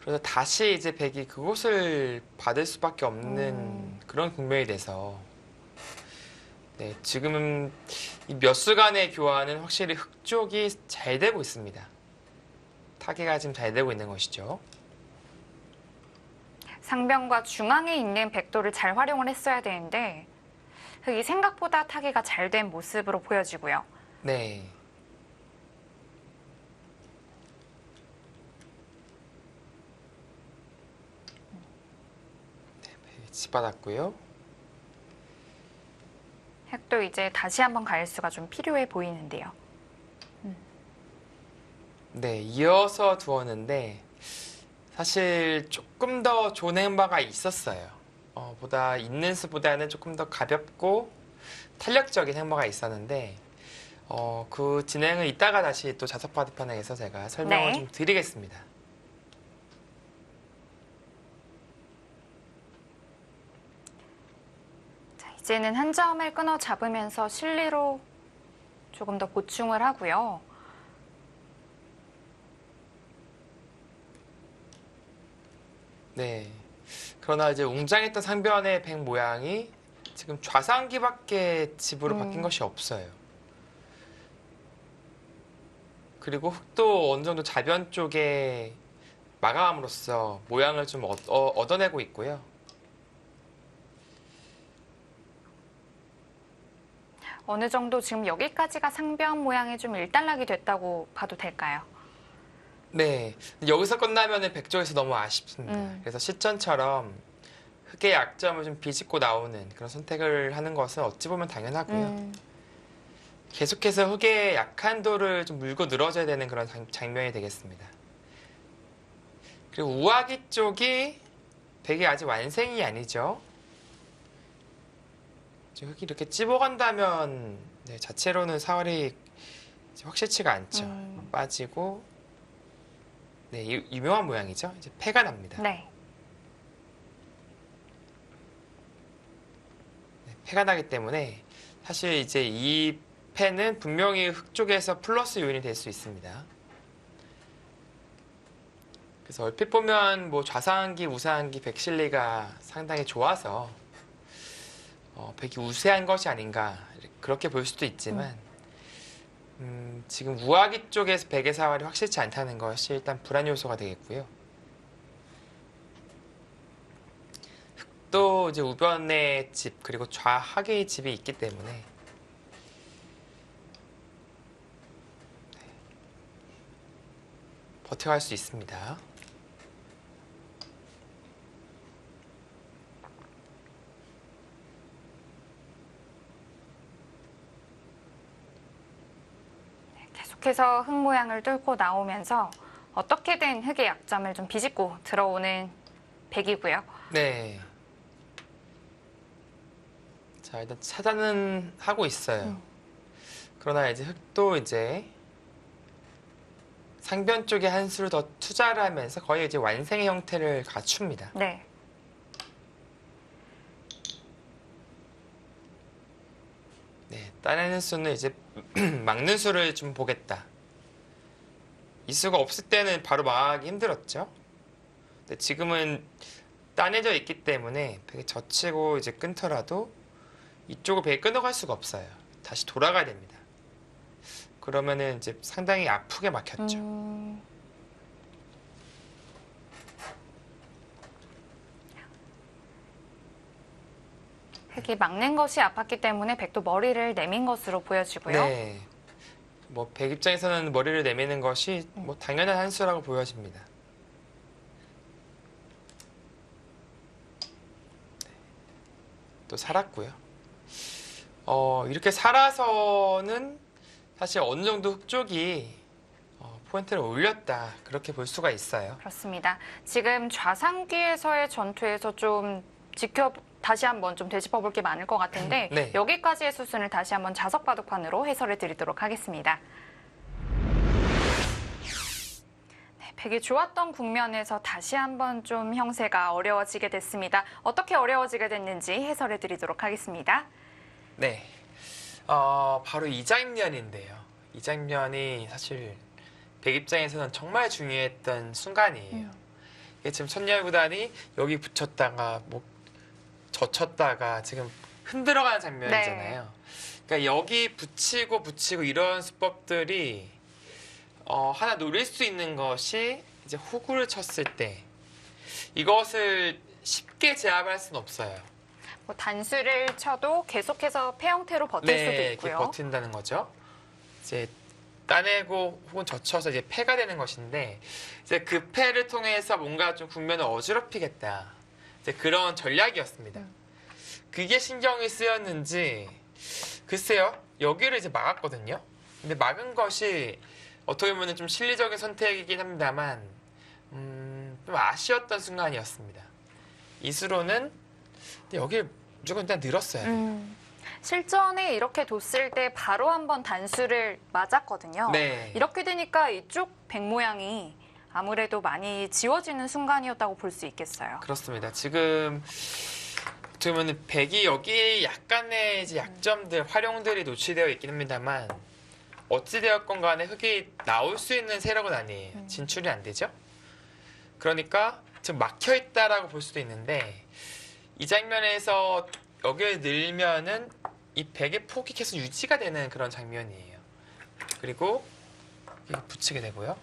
그래서 다시 이제 백이 그곳을 받을 수밖에 없는 그런 국면이 돼서 네, 지금은 이 몇 수간의 교환은 확실히 흑 쪽이 잘 되고 있습니다. 타개가 지금 잘 되고 있는 것이죠. 상변과 중앙에 있는 백도를 잘 활용을 했어야 되는데 흑이 생각보다 타개가 잘 된 모습으로 보여지고요. 네. 네, 집받았고요. 흑도 이제 다시 한번 가일수가 좀 필요해 보이는데요. 네, 이어서 두었는데 사실 조금 더 좋은 행보가 있었어요. 보다 있는 수보다는 조금 더 가볍고 탄력적인 행보가 있었는데 그 진행을 이따가 다시 또 자석 바둑판에서 제가 설명을 네. 좀 드리겠습니다. 자, 이제는 한 점을 끊어 잡으면서 실리로 조금 더 보충을 하고요. 네. 그러나 이제 웅장했던 상변의 백 모양이 지금 좌상기밖에 집으로 바뀐 것이 없어요. 그리고 흑도 어느 정도 좌변 쪽에 마감함으로써 모양을 좀 얻어내고 있고요. 어느 정도 지금 여기까지가 상변 모양이 좀 일단락이 됐다고 봐도 될까요? 네. 여기서 끝나면은 백조에서 너무 아쉽습니다. 그래서 실전처럼 흑의 약점을 좀 비집고 나오는 그런 선택을 하는 것은 어찌 보면 당연하고요. 계속해서 흑의 약한 돌을 좀 물고 늘어져야 되는 그런 장면이 되겠습니다. 그리고 우아기 쪽이 백이 아직 완성이 아니죠. 흑이 이렇게 찝어간다면 네, 자체로는 사활이 확실치가 않죠. 빠지고 네, 유명한 모양이죠. 이제 패가 납니다. 네. 네, 패가 나기 때문에 사실 이제 이 패는 분명히 흑 쪽에서 플러스 요인이 될 수 있습니다. 그래서 얼핏 보면 뭐 좌상기, 우상기, 백실리가 상당히 좋아서 백이 우세한 것이 아닌가 그렇게 볼 수도 있지만 지금 우아기 쪽에서 백의 사활이 확실치 않다는 것이 일단 불안 요소가 되겠고요. 흑도 이제 우변의 집 그리고 좌하계의 집이 있기 때문에 버텨갈 수 있습니다. 계속해서 흑 모양을 뚫고 나오면서 어떻게든 흑의 약점을 좀 비집고 들어오는 백이고요. 네. 자, 일단 차단은 하고 있어요. 그러나 이제 흑도 이제 상변 쪽에 한 수를 더 투자를 하면서 거의 이제 완성의 형태를 갖춥니다. 네. 네, 따내는 수는 이제 막는 수를 좀 보겠다. 이 수가 없을 때는 바로 막기 힘들었죠. 근데 지금은 따내져 있기 때문에 백이 젖히고 이제 끊더라도 이쪽을 백이 끊어갈 수가 없어요. 다시 돌아가야 됩니다. 그러면은 이제 상당히 아프게 막혔죠. 흑이 막는 것이 아팠기 때문에 백도 머리를 내민 것으로 보여지고요. 네. 뭐 백 입장에서는 머리를 내미는 것이 뭐 당연한 한 수라고 보여집니다. 또 살았고요. 이렇게 살아서는 사실 어느 정도 흑 쪽이 포인트를 올렸다 그렇게 볼 수가 있어요. 그렇습니다. 지금 좌상귀에서의 전투에서 좀 다시 한번 좀 되짚어 볼 게 많을 것 같은데 네. 여기까지의 수순을 다시 한번 자석 바둑판으로 해설해 드리도록 하겠습니다. 네, 백이 좋았던 국면에서 다시 한번 좀 형세가 어려워지게 됐습니다. 어떻게 어려워지게 됐는지 해설해 드리도록 하겠습니다. 네. 바로 이 장면인데요. 이 장면이 사실 백 입장에서는 정말 중요했던 순간이에요. 이게 지금 선열 구단이 여기 붙였다가 뭐 젖혔다가 지금 흔들어가는 장면이잖아요. 그러니까 여기 붙이고 이런 수법들이 하나 노릴 수 있는 것이 이제 호구를 쳤을 때 이것을 쉽게 제압할 수는 없어요. 뭐 단수를 쳐도 계속해서 패 형태로 버틸 수도 이렇게 있고요. 버틴다는 거죠. 이제 따내고 혹은 젖혀서 이제 패가 되는 것인데 이제 그 패를 통해서 뭔가 좀 국면을 어지럽히겠다. 이제 그런 전략이었습니다. 그게 신경이 쓰였는지 글쎄요. 여기를 이제 막았거든요. 근데 막은 것이 어떻게 보면 좀 실리적인 선택이긴 합니다만 좀 아쉬웠던 순간이었습니다. 이수로는 여기를 무조건 일단 늘었어야 돼요. 실전에 이렇게 뒀을 때 바로 한번 단수를 맞았거든요. 네. 이렇게 되니까 이쪽 백 모양이 아무래도 많이 지워지는 순간이었다고 볼 수 있겠어요. 그렇습니다. 지금 그러면 백이 여기에 약간의 이제 약점들, 활용들이 노출되어 있긴 합니다만 어찌되었건 간에 흙이 나올 수 있는 세력은 아니에요. 진출이 안 되죠. 그러니까 지금 막혀 있다라고 볼 수도 있는데 이 장면에서 여기를 늘면은 이 백의 폭이 계속 유지가 되는 그런 장면이에요. 그리고 이거 붙이게 되고요.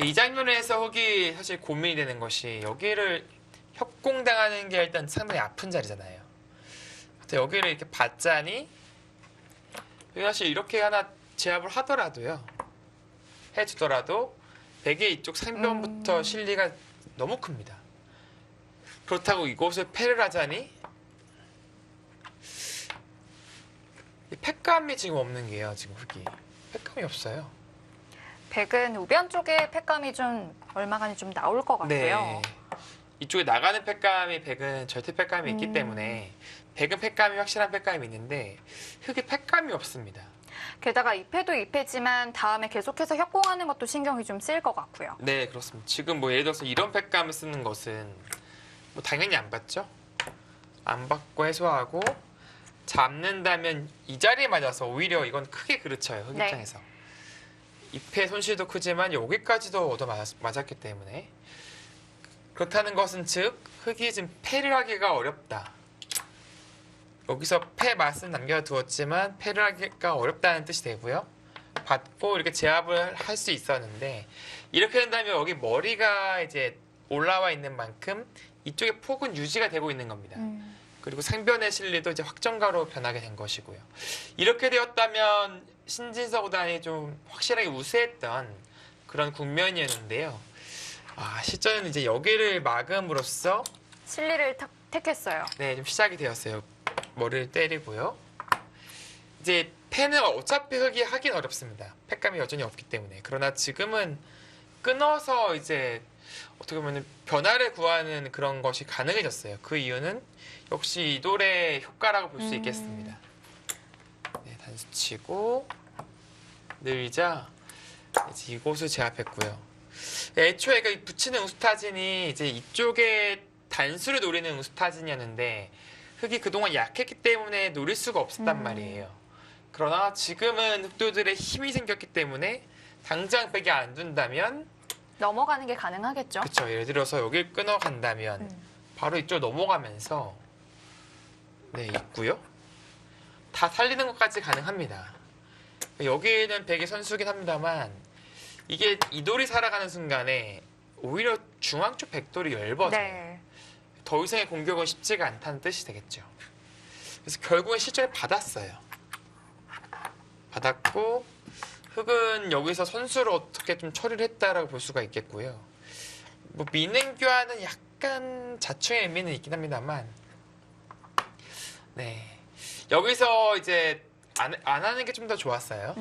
이 장면에서 흙이 사실 고민이 되는 것이 여기를 협공당하는 게 일단 상당히 아픈 자리잖아요. 여기를 이렇게 받자니 여기 사실 이렇게 하나 제압을 하더라도요. 해주더라도 백의 이쪽 상변부터 실리가 너무 큽니다. 그렇다고 이곳을 패를 하자니 이 패감이 지금 없는 게요. 지금 흙이 패감이 없어요. 백은 우변 쪽에 팩감이 좀 얼마간이 좀 나올 것 같고요. 네. 이쪽에 나가는 패감이 백은 절대 패감이 있기 때문에 백은 패감이 확실한 패감이 있는데 흙이 패감이 없습니다. 게다가 2패도 2패지만 다음에 계속해서 협공하는 것도 신경이 좀 쓰일 것 같고요. 네, 그렇습니다. 지금 뭐 예를 들어서 이런 패감을 쓰는 것은 뭐 당연히 안 받죠. 안 받고 해소하고 잡는다면 이 자리에 맞아서 오히려 이건 크게 그르쳐요. 흙 네. 입장에서. 2패 손실도 크지만 여기까지도 얻어 맞았기 때문에 그렇다는 것은 즉 흙이 지금 패를 하기가 어렵다. 여기서 패 맛은 남겨두었지만 패를 하기가 어렵다는 뜻이 되고요. 받고 이렇게 제압을 할 수 있었는데 이렇게 된다면 여기 머리가 이제 올라와 있는 만큼 이쪽의 폭은 유지가 되고 있는 겁니다. 그리고 상변의 실리도 이제 확정가로 변하게 된 것이고요. 이렇게 되었다면 신진서 구단이 좀 확실하게 우세했던 그런 국면이었는데요. 실전에는 이제 여기를 막음으로써 실리를 택했어요. 네, 좀 시작이 되었어요. 머리를 때리고요. 이제 패는 어차피 흙이 하긴 어렵습니다. 패감이 여전히 없기 때문에. 그러나 지금은 끊어서 이제 어떻게 보면 변화를 구하는 그런 것이 가능해졌어요. 그 이유는 역시 이돌의 효과라고 볼 수 있겠습니다. 네, 단수 치고 늘자 이제 이곳을 제압했고요. 애초에 그 붙이는 응수타진이 이제 이쪽에 단수를 노리는 응수타진이었는데 흙이 그동안 약했기 때문에 노릴 수가 없었단 말이에요. 그러나 지금은 흑도들의 힘이 생겼기 때문에 당장 백이 안 둔다면 넘어가는 게 가능하겠죠? 그렇죠. 예를 들어서 여길 끊어간다면 바로 이쪽 넘어가면서 네, 있고요. 다 살리는 것까지 가능합니다. 여기는 백의 선수긴 합니다만 이게 이돌이 살아가는 순간에 오히려 중앙 쪽 백돌이 얇아져요. 네. 더 이상의 공격은 쉽지가 않다는 뜻이 되겠죠. 그래서 결국엔 실전에 받았어요. 받았고 흙은 여기서 선수를 어떻게 좀 처리를 했다라고 볼 수가 있겠고요. 뭐 미는 교환은 약간 자충의 의미는 있긴 합니다만 네 여기서 이제 안 하는 게 좀 더 좋았어요.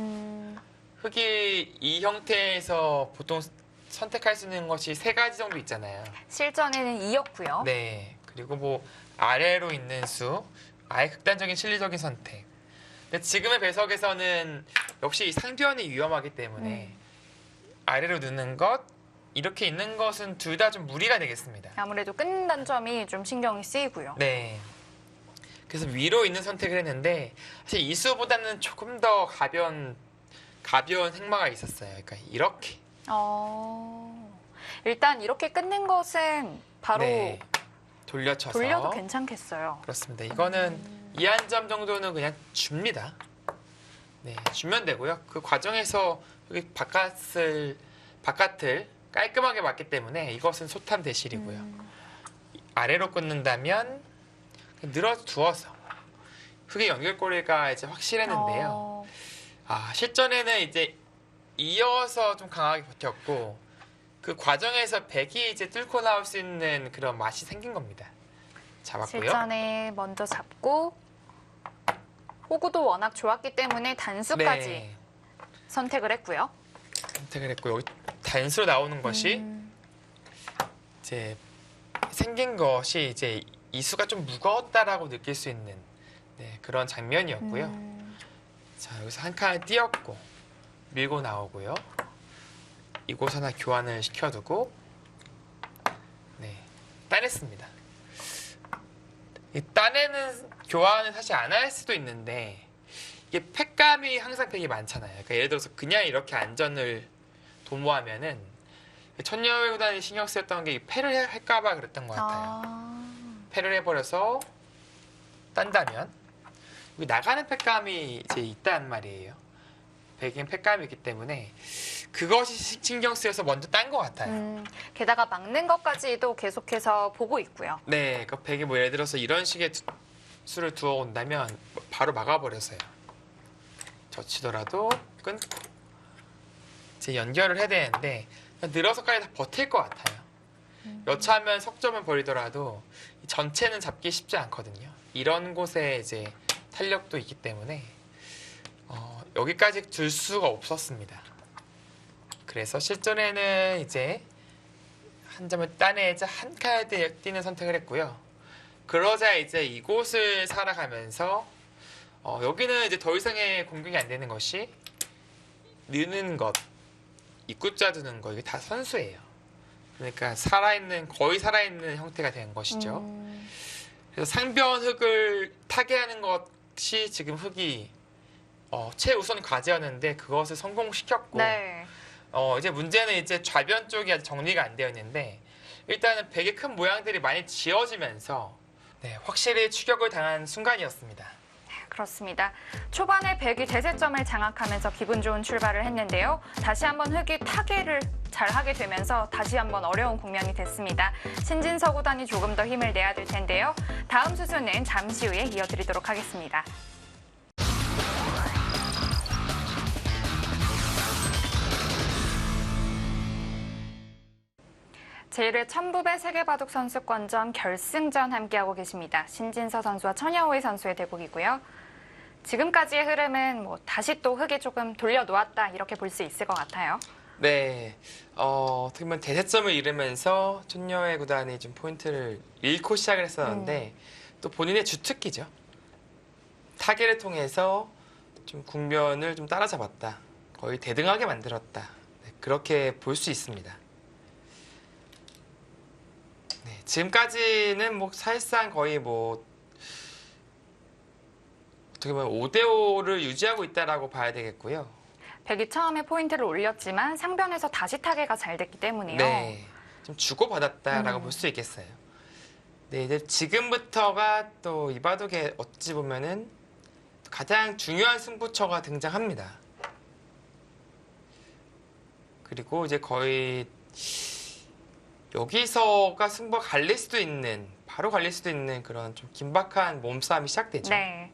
흙이 이 형태에서 보통 선택할 수 있는 것이 3가지 정도 있잖아요. 실전에는 2였고요. 네. 그리고 뭐 아래로 있는 수, 아예 극단적인 실리적인 선택. 근데 지금의 배석에서는 역시 이 상변이 위험하기 때문에 아래로 넣는 것, 이렇게 있는 것은 둘 다 좀 무리가 되겠습니다. 아무래도 끊는다는 점이 좀 신경이 쓰이고요. 네. 그래서 위로 있는 선택을 했는데 사실 이수보다는 조금 더 가벼운 행마가 있었어요. 그러니까 이렇게 일단 이렇게 끊는 것은 바로 네, 돌려쳐서 돌려도 괜찮겠어요. 그렇습니다. 이거는 2한 점 정도는 그냥 줍니다. 네, 주면 되고요. 그 과정에서 여기 바깥을 깔끔하게 맞기 때문에 이것은 소탐 대실이고요. 아래로 끊는다면 늘어두어서 흙의 연결고리가 이제 확실했는데요. 실전에는 이제 이어서 좀 강하게 버텼고 그 과정에서 백이 이제 뚫고 나올 수 있는 그런 맛이 생긴 겁니다. 잡았고요. 실전에 먼저 잡고 호구도 워낙 좋았기 때문에 단수까지 네, 선택을 했고요. 선택을 했고 여기 단수로 나오는 것이 이제 생긴 것이 이제 이수가 좀 무거웠다라고 느낄 수 있는 그런 장면이었고요. 자, 여기서 한 칸을 띄었고 밀고 나오고요. 이곳 하나 교환을 시켜두고 따냈습니다. 이 따내는 교환을 사실 안 할 수도 있는데 이게 팩감이 항상 되게 많잖아요. 그러니까 예를 들어서 그냥 이렇게 안전을 도모하면은 천녀의 구단이 신경 쓰였던 게 패를 할까봐 그랬던 것 같아요. 패를 해버려서 딴다면 여기 나가는 팩감이 이제 있단 말이에요. 백인 팩감이 있기 때문에 그것이 신경 쓰여서 먼저 딴 것 같아요. 게다가 막는 것까지도 계속해서 보고 있고요. 네, 그 백이 뭐 예를 들어서 이런 식의 수를 두어 온다면 바로 막아버렸어요. 젖히더라도 끊고 이제 연결을 해야 되는데 늘어서까지 다 버틸 것 같아요. 여차하면 석점을 버리더라도 전체는 잡기 쉽지 않거든요. 이런 곳에 이제 탄력도 있기 때문에 여기까지 둘 수가 없었습니다. 그래서 실전에는 이제 한 점을 따내자 한 칸을 띄는 선택을 했고요. 그러자 이제 이곳을 살아가면서 여기는 이제 더 이상의 공격이 안 되는 것이 느는 것, 입구자 두는 거 이게 다 선수예요. 그러니까 거의 살아있는 형태가 된 것이죠. 그래서 상변 흙을 타개하는 것이 지금 흙이 최우선 과제였는데 그것을 성공시켰고 네. 이제 문제는 이제 좌변 쪽이 아직 정리가 안 되어 있는데 일단은 백의 큰 모양들이 많이 지어지면서 확실히 추격을 당한 순간이었습니다. 그렇습니다. 초반에 백이 대세점을 장악하면서 기분 좋은 출발을 했는데요. 다시 한번 흙이 타개를 잘하게 되면서 다시 한번 어려운 국면이 됐습니다. 신진서 구단이 조금 더 힘을 내야 될 텐데요. 다음 수순은 잠시 후에 이어드리도록 하겠습니다. 제1회 천부배 세계바둑 선수권전 결승전 함께하고 계십니다. 신진서 선수와 천여호의 선수의 대국이고요. 지금까지의 흐름은 다시 또 흙이 조금 돌려놓았다 이렇게 볼 수 있을 것 같아요. 네, 어떻게 보면 대세점을 잃으면서 천녀의 구단이 좀 포인트를 잃고 시작을 했었는데 또 본인의 주특기죠. 타개를 통해서 좀 국면을 좀 따라잡았다. 거의 대등하게 만들었다. 그렇게 볼 수 있습니다. 지금까지는 사실상 거의 어떻게 보면 5대5를 유지하고 있다라고 봐야 되겠고요. 백이 처음에 포인트를 올렸지만 상변에서 다시 타개가 잘 됐기 때문에요. 네, 좀 주고받았다라고 볼 수 있겠어요. 네, 이제 지금부터가 또 이 바둑에 어찌 보면은 가장 중요한 승부처가 등장합니다. 그리고 이제 거의 여기서가 승부가 바로 갈릴 수도 있는 그런 좀 긴박한 몸싸움이 시작되죠. 네.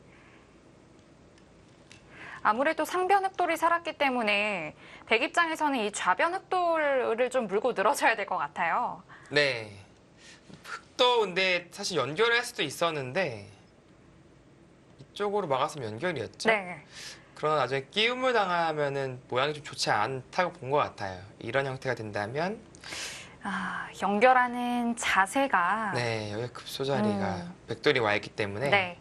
아무래도 상변 흑돌이 살았기 때문에 백 입장에서는 이 좌변 흑돌을 좀 물고 늘어져야 될 것 같아요. 네. 흑도 근데 사실 연결을 할 수도 있었는데 이쪽으로 막았으면 연결이었죠. 네. 그러나 나중에 끼움을 당하면은 모양이 좀 좋지 않다고 본 것 같아요. 이런 형태가 된다면 연결하는 자세가 여기 급소자리가 백돌이 와 있기 때문에 네.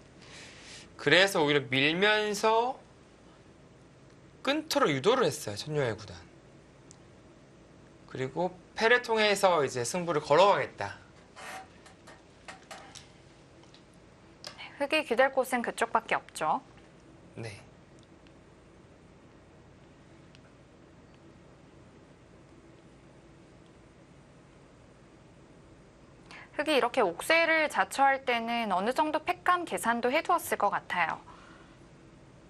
그래서 오히려 밀면서 끈토로 유도를 했어요. 천녀의 구단. 그리고 패를 통해서 이제 승부를 걸어가겠다. 흙이 기댈 곳은 그쪽밖에 없죠. 네. 흑이 이렇게 옥쇄를 자처할 때는 어느 정도 팩감 계산도 해두었을 것 같아요.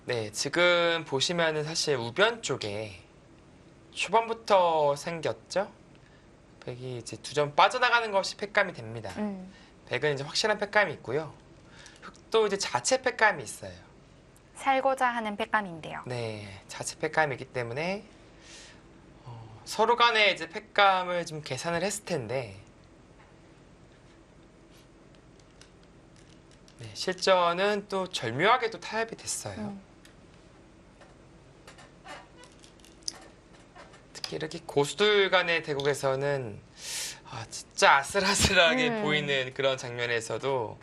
네, 지금 보시면은 사실 우변 쪽에 초반부터 생겼죠? 백이 이제 두 점 빠져나가는 것이 팩감이 됩니다. 백은 이제 확실한 팩감이 있고요. 흑도 이제 자체 팩감이 있어요. 살고자 하는 팩감인데요. 네, 자체 팩감이 있기 때문에 서로 간에 이제 팩감을 좀 계산을 했을 텐데 네, 실전은 또 절묘하게 또 타협이 됐어요. 특히 이렇게 고수들 간의 대국에서는 진짜 아슬아슬하게 보이는 그런 장면에서도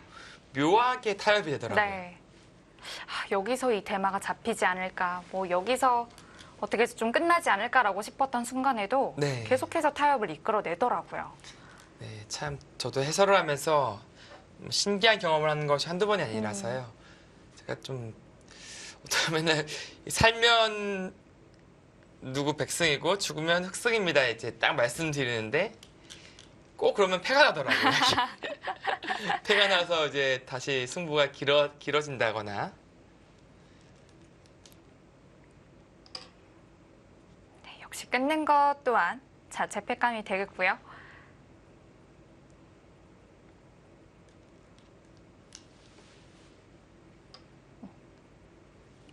묘하게 타협이 되더라고요. 네. 여기서 이 대마가 잡히지 않을까, 뭐 여기서 어떻게 해서 좀 끝나지 않을까라고 싶었던 순간에도 네. 계속해서 타협을 이끌어내더라고요. 네, 참 저도 해설을 하면서 신기한 경험을 하는 것이 한두 번이 아니라서요. 제가 좀 어떻게 보면 살면 누구 백승이고 죽으면 흑승입니다. 이제 딱 말씀드리는데 꼭 그러면 패가 나더라고요. 패가 나서 이제 다시 승부가 길어진다거나. 네, 역시 끊는 것 또한 자체 팩감이 되겠고요.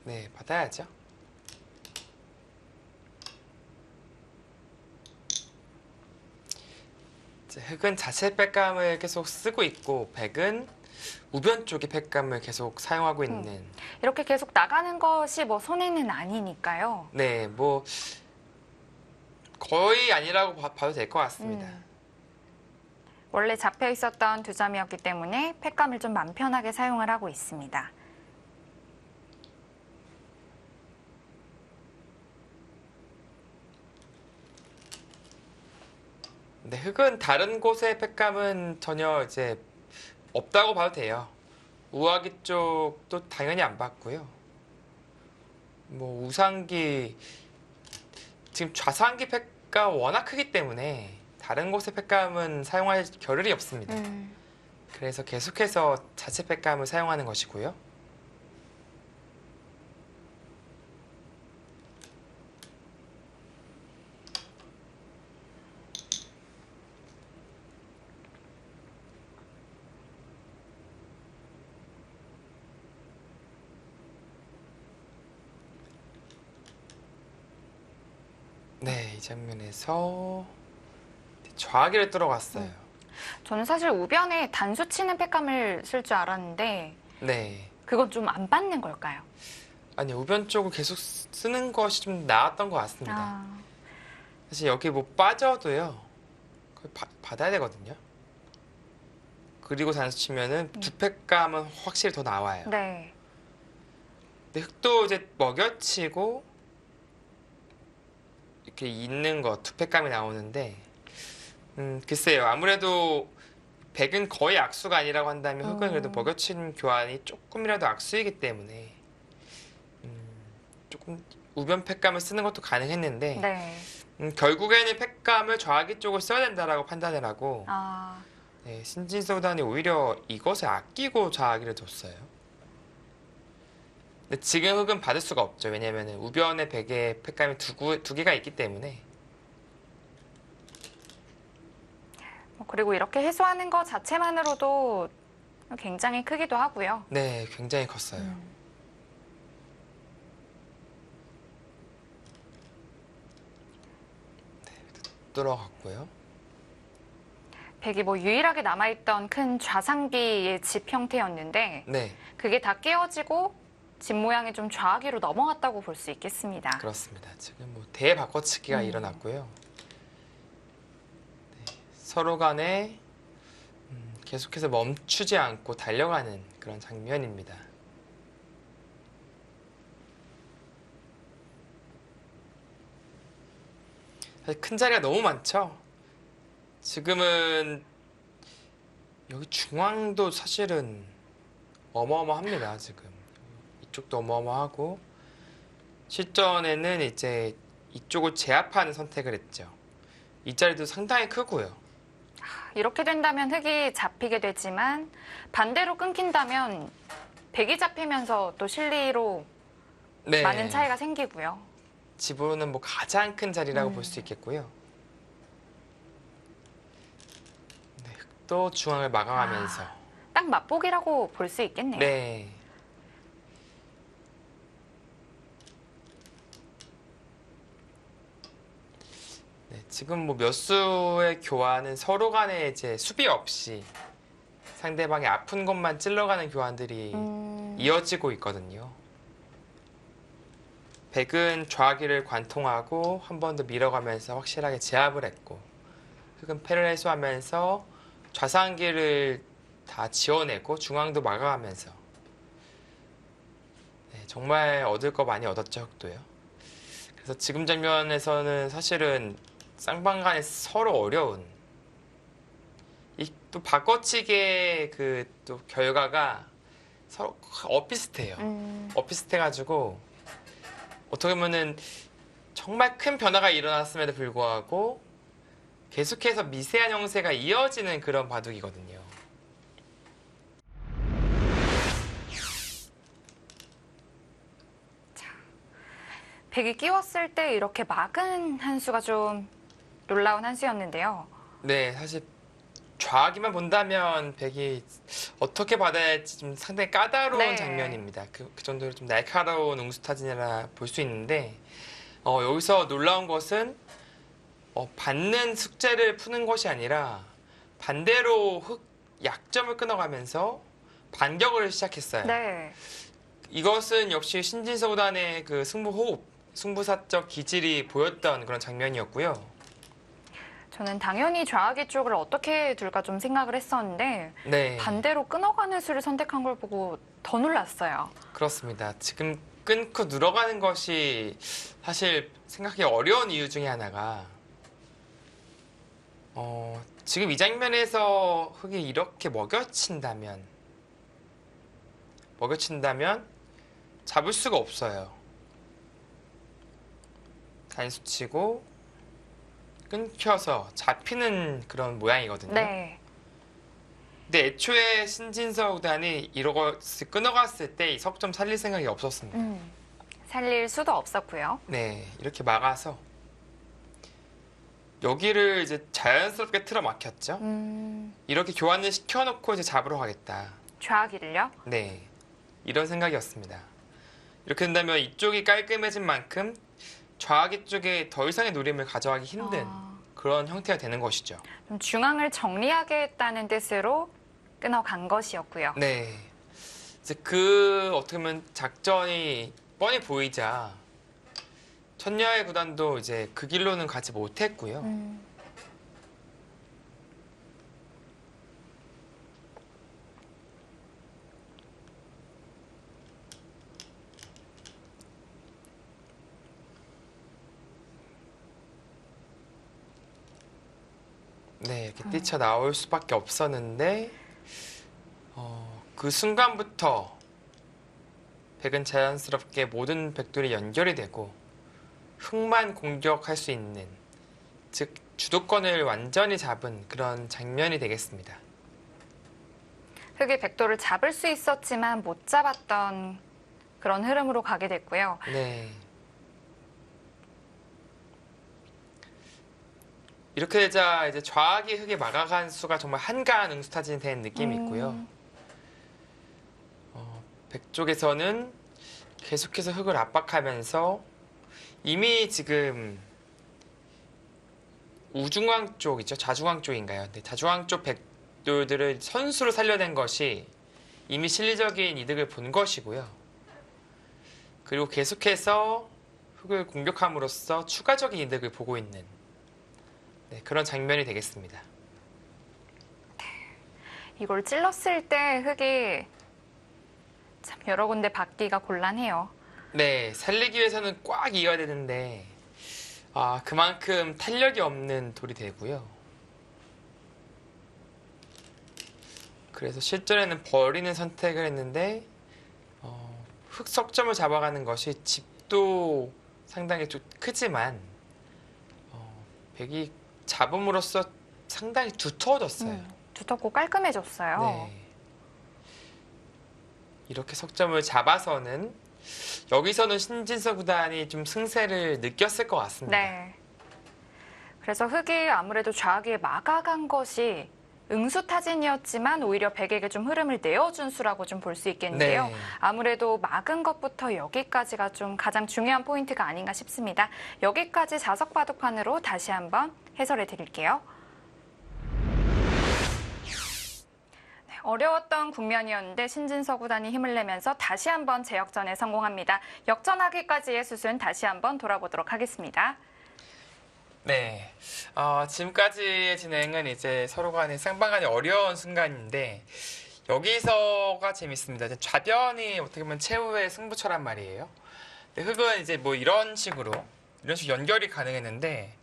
네, 받아야죠. 이제 흑은 자체 팩감을 계속 쓰고 있고 백은 우변 쪽의 팩감을 계속 사용하고 있는. 이렇게 계속 나가는 것이 뭐 손해는 아니니까요. 네, 뭐 거의 아니라고 봐도 될 것 같습니다. 원래 잡혀 있었던 두 점이었기 때문에 팩감을 좀 맘 편하게 사용을 하고 있습니다. 근데 흑은 다른 곳의 팩감은 전혀 이제 없다고 봐도 돼요. 우아기 쪽도 당연히 안 봤고요. 뭐 우상기 지금 좌상기 팩감 워낙 크기 때문에 다른 곳의 팩감은 사용할 겨를이 없습니다. 그래서 계속해서 자체 팩감을 사용하는 것이고요. 네, 이 장면에서 좌기를 뚫어갔어요. 저는 사실 우변에 단수 치는 팩감을 쓸 줄 알았는데 네. 그건 좀 안 받는 걸까요? 아니, 우변 쪽을 계속 쓰는 것이 좀 나았던 것 같습니다. 사실 여기 뭐 빠져도요. 그걸 받아야 되거든요. 그리고 단수 치면은 두 팩감은 확실히 더 나와요. 네. 근데 흑도 이제 먹여치고 이렇게 있는 거 투팩감이 나오는데 글쎄요. 아무래도 백은 거의 악수가 아니라고 한다면 흑은 그래도 먹여친 교환이 조금이라도 악수이기 때문에 조금 우변 팩감을 쓰는 것도 가능했는데 네. 결국에는 팩감을 좌기 쪽을 써야 된다라고 판단을 하고 네, 신진서구단이 오히려 이것을 아끼고 좌기를 뒀어요. 근데 지금 흑은 받을 수가 없죠. 왜냐하면 우변의 백에 팩감이 두 개가 있기 때문에. 그리고 이렇게 해소하는 것 자체만으로도 굉장히 크기도 하고요. 네, 굉장히 컸어요. 네, 뚫어갔고요. 백이 뭐 유일하게 남아있던 큰 좌상기의 집 형태였는데 네, 그게 다 깨어지고 집 모양이 좀 좌기로 넘어갔다고 볼 수 있겠습니다. 그렇습니다. 지금 뭐 대바꿔치기가 일어났고요. 네, 서로 간에 계속해서 멈추지 않고 달려가는 그런 장면입니다. 사실 큰 자리가 너무 많죠. 지금은 여기 중앙도 사실은 어마어마합니다. 지금 이쪽도 어마어마하고 실전에는 이제 이쪽을 제압하는 선택을 했죠. 이 자리도 상당히 크고요. 이렇게 된다면 흙이 잡히게 되지만 반대로 끊긴다면 백이 잡히면서 또 실리로 네. 많은 차이가 생기고요. 집으로는 뭐 가장 큰 자리라고 볼 수 있겠고요. 네, 흙도 중앙을 마감하면서. 딱 맛보기라고 볼 수 있겠네요. 네. 네, 지금 뭐 몇 수의 교환은 서로 간에 이제 수비 없이 상대방의 아픈 곳만 찔러가는 교환들이 이어지고 있거든요. 백은 좌기를 관통하고 한 번 더 밀어가면서 확실하게 제압을 했고, 흑은 패를 해소하면서 좌상기를 다 지워내고 중앙도 막아가면서, 네, 정말 얻을 거 많이 얻었죠, 흑도요. 그래서 지금 장면에서는 사실은 쌍방 간에 서로 어려운, 이 또 바꿔치기의 그 또 결과가 서로 엇비슷해요. 엇비슷해가지고 어떻게 보면은 정말 큰 변화가 일어났음에도 불구하고 계속해서 미세한 형세가 이어지는 그런 바둑이거든요. 백이 끼웠을 때 이렇게 막은 한 수가 좀 놀라운 한 수였는데요. 네, 사실 좌기만 본다면 백이 어떻게 받아야 할지 좀 상당히 까다로운 네. 장면입니다. 그 정도로 좀 날카로운 응수타진이라 볼 수 있는데, 여기서 놀라운 것은 받는 숙제를 푸는 것이 아니라 반대로 흑 약점을 끊어가면서 반격을 시작했어요. 네. 이것은 역시 신진서 구단의 그 승부 호흡, 승부사적 기질이 보였던 그런 장면이었고요. 저는 당연히 좌악의 쪽을 어떻게 둘까 좀 생각을 했었는데 네, 반대로 끊어가는 수를 선택한 걸 보고 더 놀랐어요. 그렇습니다. 지금 끊고 늘어가는 것이 사실 생각하기 어려운 이유 중에 하나가 지금 이 장면에서 흑이 이렇게 먹여친다면 잡을 수가 없어요. 단수치고 끊겨서 잡히는 그런 모양이거든요. 네. 근데 애초에 신진서 구단이 이것을 끊어갔을 때 이 석점 살릴 생각이 없었습니다. 살릴 수도 없었고요. 네, 이렇게 막아서 여기를 이제 자연스럽게 틀어 막혔죠. 이렇게 교환을 시켜놓고 이제 잡으러 가겠다. 좌악이를요? 네, 이런 생각이었습니다. 이렇게 된다면 이쪽이 깔끔해진 만큼 좌악이 쪽에 더 이상의 노림을 가져가기 힘든 그런 형태가 되는 것이죠. 좀 중앙을 정리하겠다는 뜻으로 끊어간 것이었고요. 네, 이제 그 어떻게 보면 작전이 뻔히 보이자 천여의 구단도 이제 그 길로는 가지 못했고요. 네, 이렇게 뛰쳐나올 수밖에 없었는데 그 순간부터 백은 자연스럽게 모든 백돌이 연결이 되고 흑만 공격할 수 있는, 즉 주도권을 완전히 잡은 그런 장면이 되겠습니다. 흑이 백도를 잡을 수 있었지만 못 잡았던 그런 흐름으로 가게 됐고요. 네. 이렇게 되자 이제 좌악이 흑에 막아간 수가 정말 한가한 응수타진이 된 느낌이 있고요. 백 쪽에서는 계속해서 흑을 압박하면서 이미 지금 우중왕 쪽이죠. 자중왕 쪽인가요? 네, 자중왕 쪽 백돌들을 선수로 살려낸 것이 이미 실리적인 이득을 본 것이고요. 그리고 계속해서 흑을 공격함으로써 추가적인 이득을 보고 있는, 네, 그런 장면이 되겠습니다. 이걸 찔렀을 때 흑이 참 여러 군데 받기가 곤란해요. 네, 살리기 위해서는 꽉 이어야 되는데 그만큼 탄력이 없는 돌이 되고요. 그래서 실전에는 버리는 선택을 했는데 흑석점을 잡아가는 것이 집도 상당히 좀 크지만 백이 잡음으로써 상당히 두터워졌어요. 두텁고 깔끔해졌어요. 네. 이렇게 석점을 잡아서는 여기서는 신진서 구단이 좀 승세를 느꼈을 것 같습니다. 네. 그래서 흑이 아무래도 좌악에 막아간 것이 응수타진이었지만 오히려 백에게 좀 흐름을 내어준 수라고 좀 볼 수 있겠는데요. 네. 아무래도 막은 것부터 여기까지가 좀 가장 중요한 포인트가 아닌가 싶습니다. 여기까지 자석 바둑판으로 다시 한번 해설해 드릴게요. 네, 어려웠던 국면이었는데 신진서 구단이 힘을 내면서 다시 한번 재역전에 성공합니다. 역전하기까지의 수순 다시 한번 돌아보도록 하겠습니다. 네. 지금까지의 진행은 이제 서로 간에 상방간에 어려운 순간인데 여기서가 재밌습니다. 이제 좌변이 어떻게 보면 최후의 승부처란 말이에요. 근데 흑은 이제 뭐 이런 식으로 연결이 가능했는데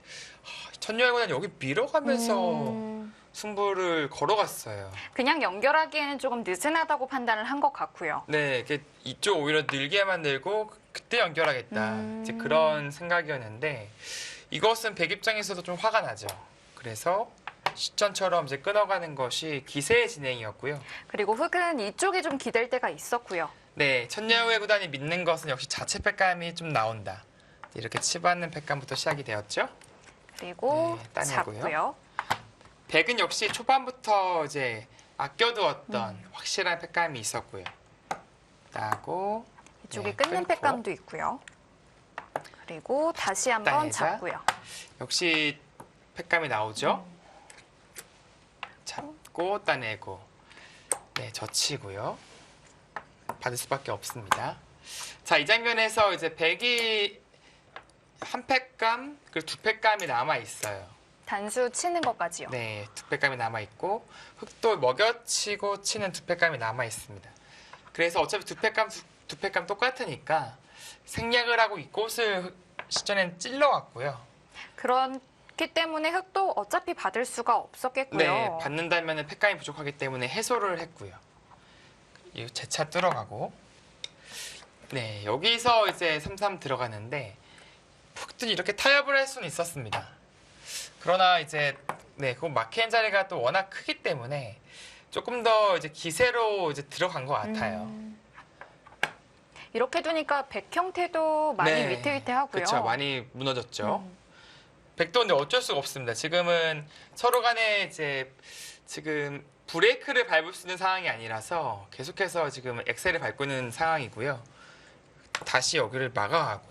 천여일구단 여기 밀어가면서 승부를 걸어갔어요. 그냥 연결하기에는 조금 느슨하다고 판단을 한 것 같고요. 네, 이쪽 오히려 늘게 만들고 그때 연결하겠다. 이제 그런 생각이었는데 이것은 백 입장에서도 좀 화가 나죠. 그래서 시전처럼 이제 끊어가는 것이 기세의 진행이었고요. 그리고 흑은 이쪽이 좀 기댈 때가 있었고요. 네, 천여의 구단이 믿는 것은 역시 자체 패감이 좀 나온다. 이렇게 치받는 패감부터 시작이 되었죠. 그리고 네, 따내고요. 잡고요. 백은 역시 초반부터 이제 아껴두었던 확실한 패감이 있었고요. 따고 이쪽이 네, 끊는 끊고. 패감도 있고요. 그리고 다시 한번 따내자. 잡고요. 역시 패감이 나오죠. 잡고 따내고 네, 젖히고요. 받을 수밖에 없습니다. 자, 이 장면에서 이제 백이 한 패감 그리고 두 패감이 남아 있어요. 단수 치는 것까지요. 네, 두 패감이 남아 있고 흑도 먹여치고 치는 두 패감이 남아 있습니다. 그래서 어차피 두 패감 똑같으니까 생략을 하고 이 꽃을 시전엔 찔러왔고요. 그렇기 때문에 흑도 어차피 받을 수가 없었겠고요. 네, 받는다면 패감이 부족하기 때문에 해소를 했고요. 이 재차 뚫어가고 네, 여기서 이제 3-3 들어가는데 흑도 이렇게 타협을 할 수는 있었습니다. 그러나 이제 네, 그 막힌 자리가 또 워낙 크기 때문에 조금 더 이제 기세로 이제 들어간 것 같아요. 이렇게 두니까 백 형태도 많이 네, 위태위태하고요. 그렇죠, 많이 무너졌죠. 백도 근데 어쩔 수가 없습니다. 지금은 서로 간에 이제 지금 브레이크를 밟을 수 있는 상황이 아니라서 계속해서 지금 엑셀을 밟고 있는 상황이고요. 다시 여기를 막아가고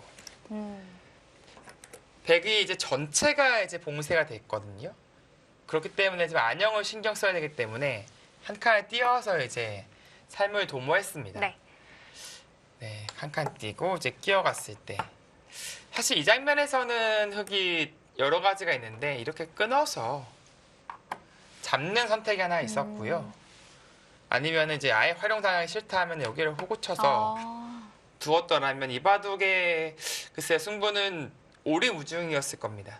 백이 이제 전체가 이제 봉쇄가 됐거든요. 그렇기 때문에 지금 안영을 신경 써야 되기 때문에 한 칸을 띄어서 이제 삶을 도모했습니다. 네. 네, 한 칸 띄고 이제 끼어갔을 때 사실 이 장면에서는 흑이 여러 가지가 있는데 이렇게 끊어서 잡는 선택이 하나 있었고요. 아니면 이제 아예 활용당하기 싫다 하면 여기를 호구쳐서 두었더라면 이 바둑의 글쎄 승부는 오리무중이었을 겁니다.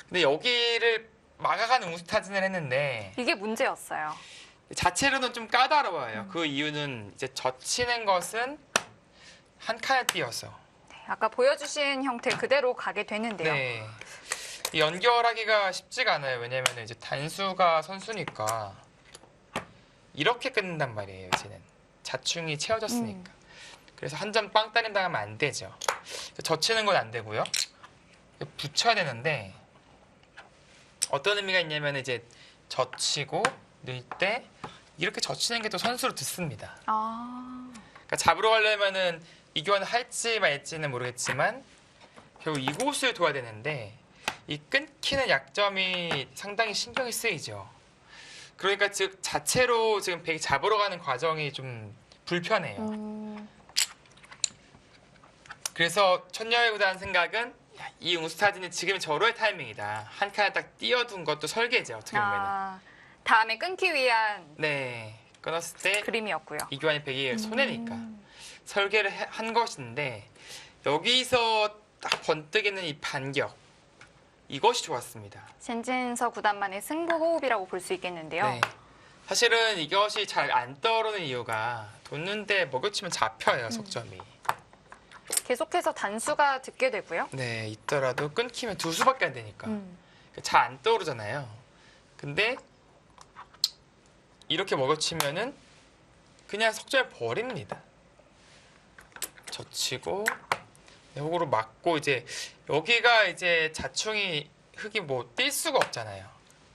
근데 여기를 막아가는 응수타진을 했는데 이게 문제였어요. 자체로는 좀 까다로워요. 그 이유는 이제 젖히는 것은 한 칸을 띄어서 아까 보여주신 형태 그대로 가게 되는데요. 네. 연결하기가 쉽지가 않아요. 왜냐면 이제 단수가 선수니까 이렇게 끊는단 말이에요. 이제는 자충이 채워졌으니까. 그래서 한 점 빵 따림 당하면 안 되죠. 젖히는 건 안 되고요. 붙여야 되는데 어떤 의미가 있냐면 이제 젖히고 넣을 때 이렇게 젖히는 게 또 선수로 듣습니다. 그러니까 잡으러 가려면은 이 교환을 할지 말지는 모르겠지만 결국 이곳을 둬야 되는데 이 끊기는 약점이 상당히 신경이 쓰이죠. 그러니까 즉 자체로 지금 백이 잡으러 가는 과정이 좀 불편해요. 그래서 천여의 구단 생각은 이 응수타진이 지금 절호의 타이밍이다. 한 칸을 딱 띄어둔 것도 설계죠. 어떻게 보면. 다음에 끊기 위한 네, 끊었을 때 그림이었고요. 이교환이 백이 손해니까 설계를 한 것인데 여기서 딱 번뜩이는 이 반격 이것이 좋았습니다. 신진서 구단만의 승부 호흡이라고 볼 수 있겠는데요. 네. 사실은 이것이 잘 안 떠오르는 이유가 뒀는데 먹여치면 잡혀요, 석점이. 계속해서 단수가 듣게 되고요. 네, 있더라도 끊기면 두 수밖에 안 되니까. 잘 안 떠오르잖아요. 근데 이렇게 먹어치면은 그냥 석점을 버립니다. 젖히고 호구로 막고 이제 여기가 이제 자충이 흙이 뭐 뛸 수가 없잖아요.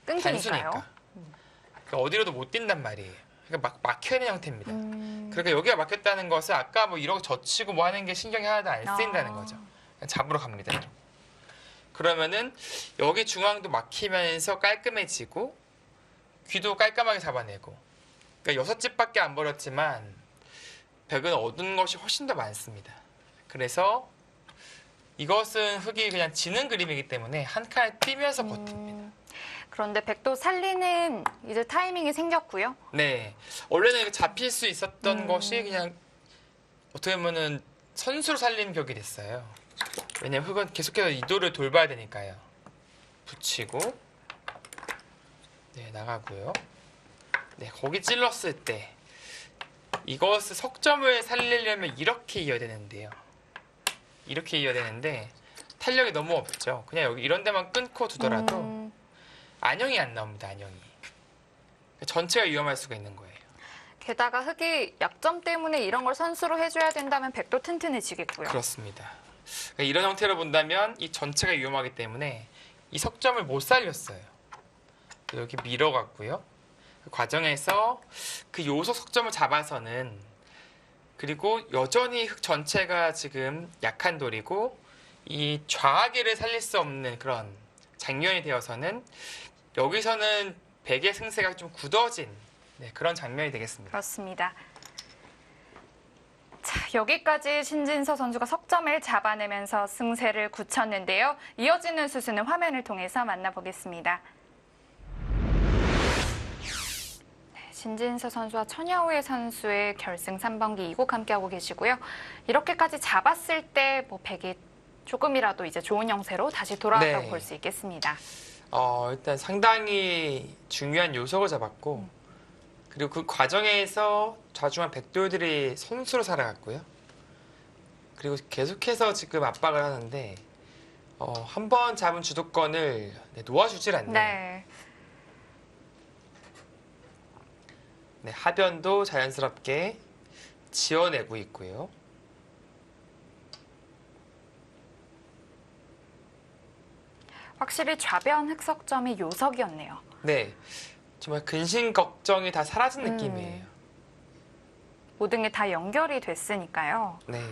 끈기니까요. 단수니까. 그러니까 어디로도 못 뛴단 말이에요. 그러니까 막 막혀 있는 형태입니다. 그러니까 여기가 막혔다는 것은 아까 뭐 이러고 젖히고 뭐 하는 게 신경이 하나도 안 쓰인다는 거죠. 그냥 잡으러 갑니다. 이러고. 그러면은 여기 중앙도 막히면서 깔끔해지고 귀도 깔끔하게 잡아내고. 그러니까 6집밖에 안 버렸지만 벽은 얻은 것이 훨씬 더 많습니다. 그래서 이것은 흙이 그냥 지는 그림이기 때문에 한 칸에 뛰면서 버팁니다. 그런데 백도 살리는 이제 타이밍이 생겼고요. 네. 원래는 잡힐 수 있었던 것이 그냥 어떻게 보면은 선수로 살리는 벽이 됐어요. 왜냐면 흙은 계속해서 이도를 돌봐야 되니까요. 붙이고 네, 나가고요. 네, 거기 찔렀을 때 이것을 석점을 살리려면 이렇게 이어야 되는데요. 이렇게 이어야 되는데 탄력이 너무 없죠. 그냥 여기 이런 데만 끊고 두더라도 안형이 안 나옵니다. 안형이. 전체가 위험할 수가 있는 거예요. 게다가 흙이 약점 때문에 이런 걸 선수로 해줘야 된다면 백도 튼튼해지겠고요. 그렇습니다. 그러니까 이런 형태로 본다면 이 전체가 위험하기 때문에 이 석점을 못 살렸어요. 여기 밀어갔고요. 그 과정에서 그 요소 석점을 잡아서는 그리고 여전히 흙 전체가 지금 약한 돌이고 이 좌하기를 살릴 수 없는 그런 장면이 되어서는 여기서는 백의 승세가 좀 굳어진 그런 장면이 되겠습니다. 그렇습니다. 자, 여기까지 신진서 선수가 석점을 잡아내면서 승세를 굳혔는데요. 이어지는 수순은 화면을 통해서 만나보겠습니다. 신진서 선수와 천여우의 선수의 결승 3번기 2곡 함께하고 계시고요. 이렇게까지 잡았을 때 뭐 백이 조금이라도 이제 좋은 형세로 다시 돌아왔다고 볼 수 있겠습니다. 일단 상당히 중요한 요소를 잡았고 그리고 그 과정에서 좌중한 백돌들이 선수로 살아갔고요. 그리고 계속해서 지금 압박을 하는데 한 번 잡은 주도권을 놓아주질 않네요. 네. 네, 하변도 자연스럽게 지어내고 있고요. 확실히 좌변 흑석점이 요석이었네요. 네, 정말 근심 걱정이 다 사라진 느낌이에요. 모든 게 다 연결이 됐으니까요. 네.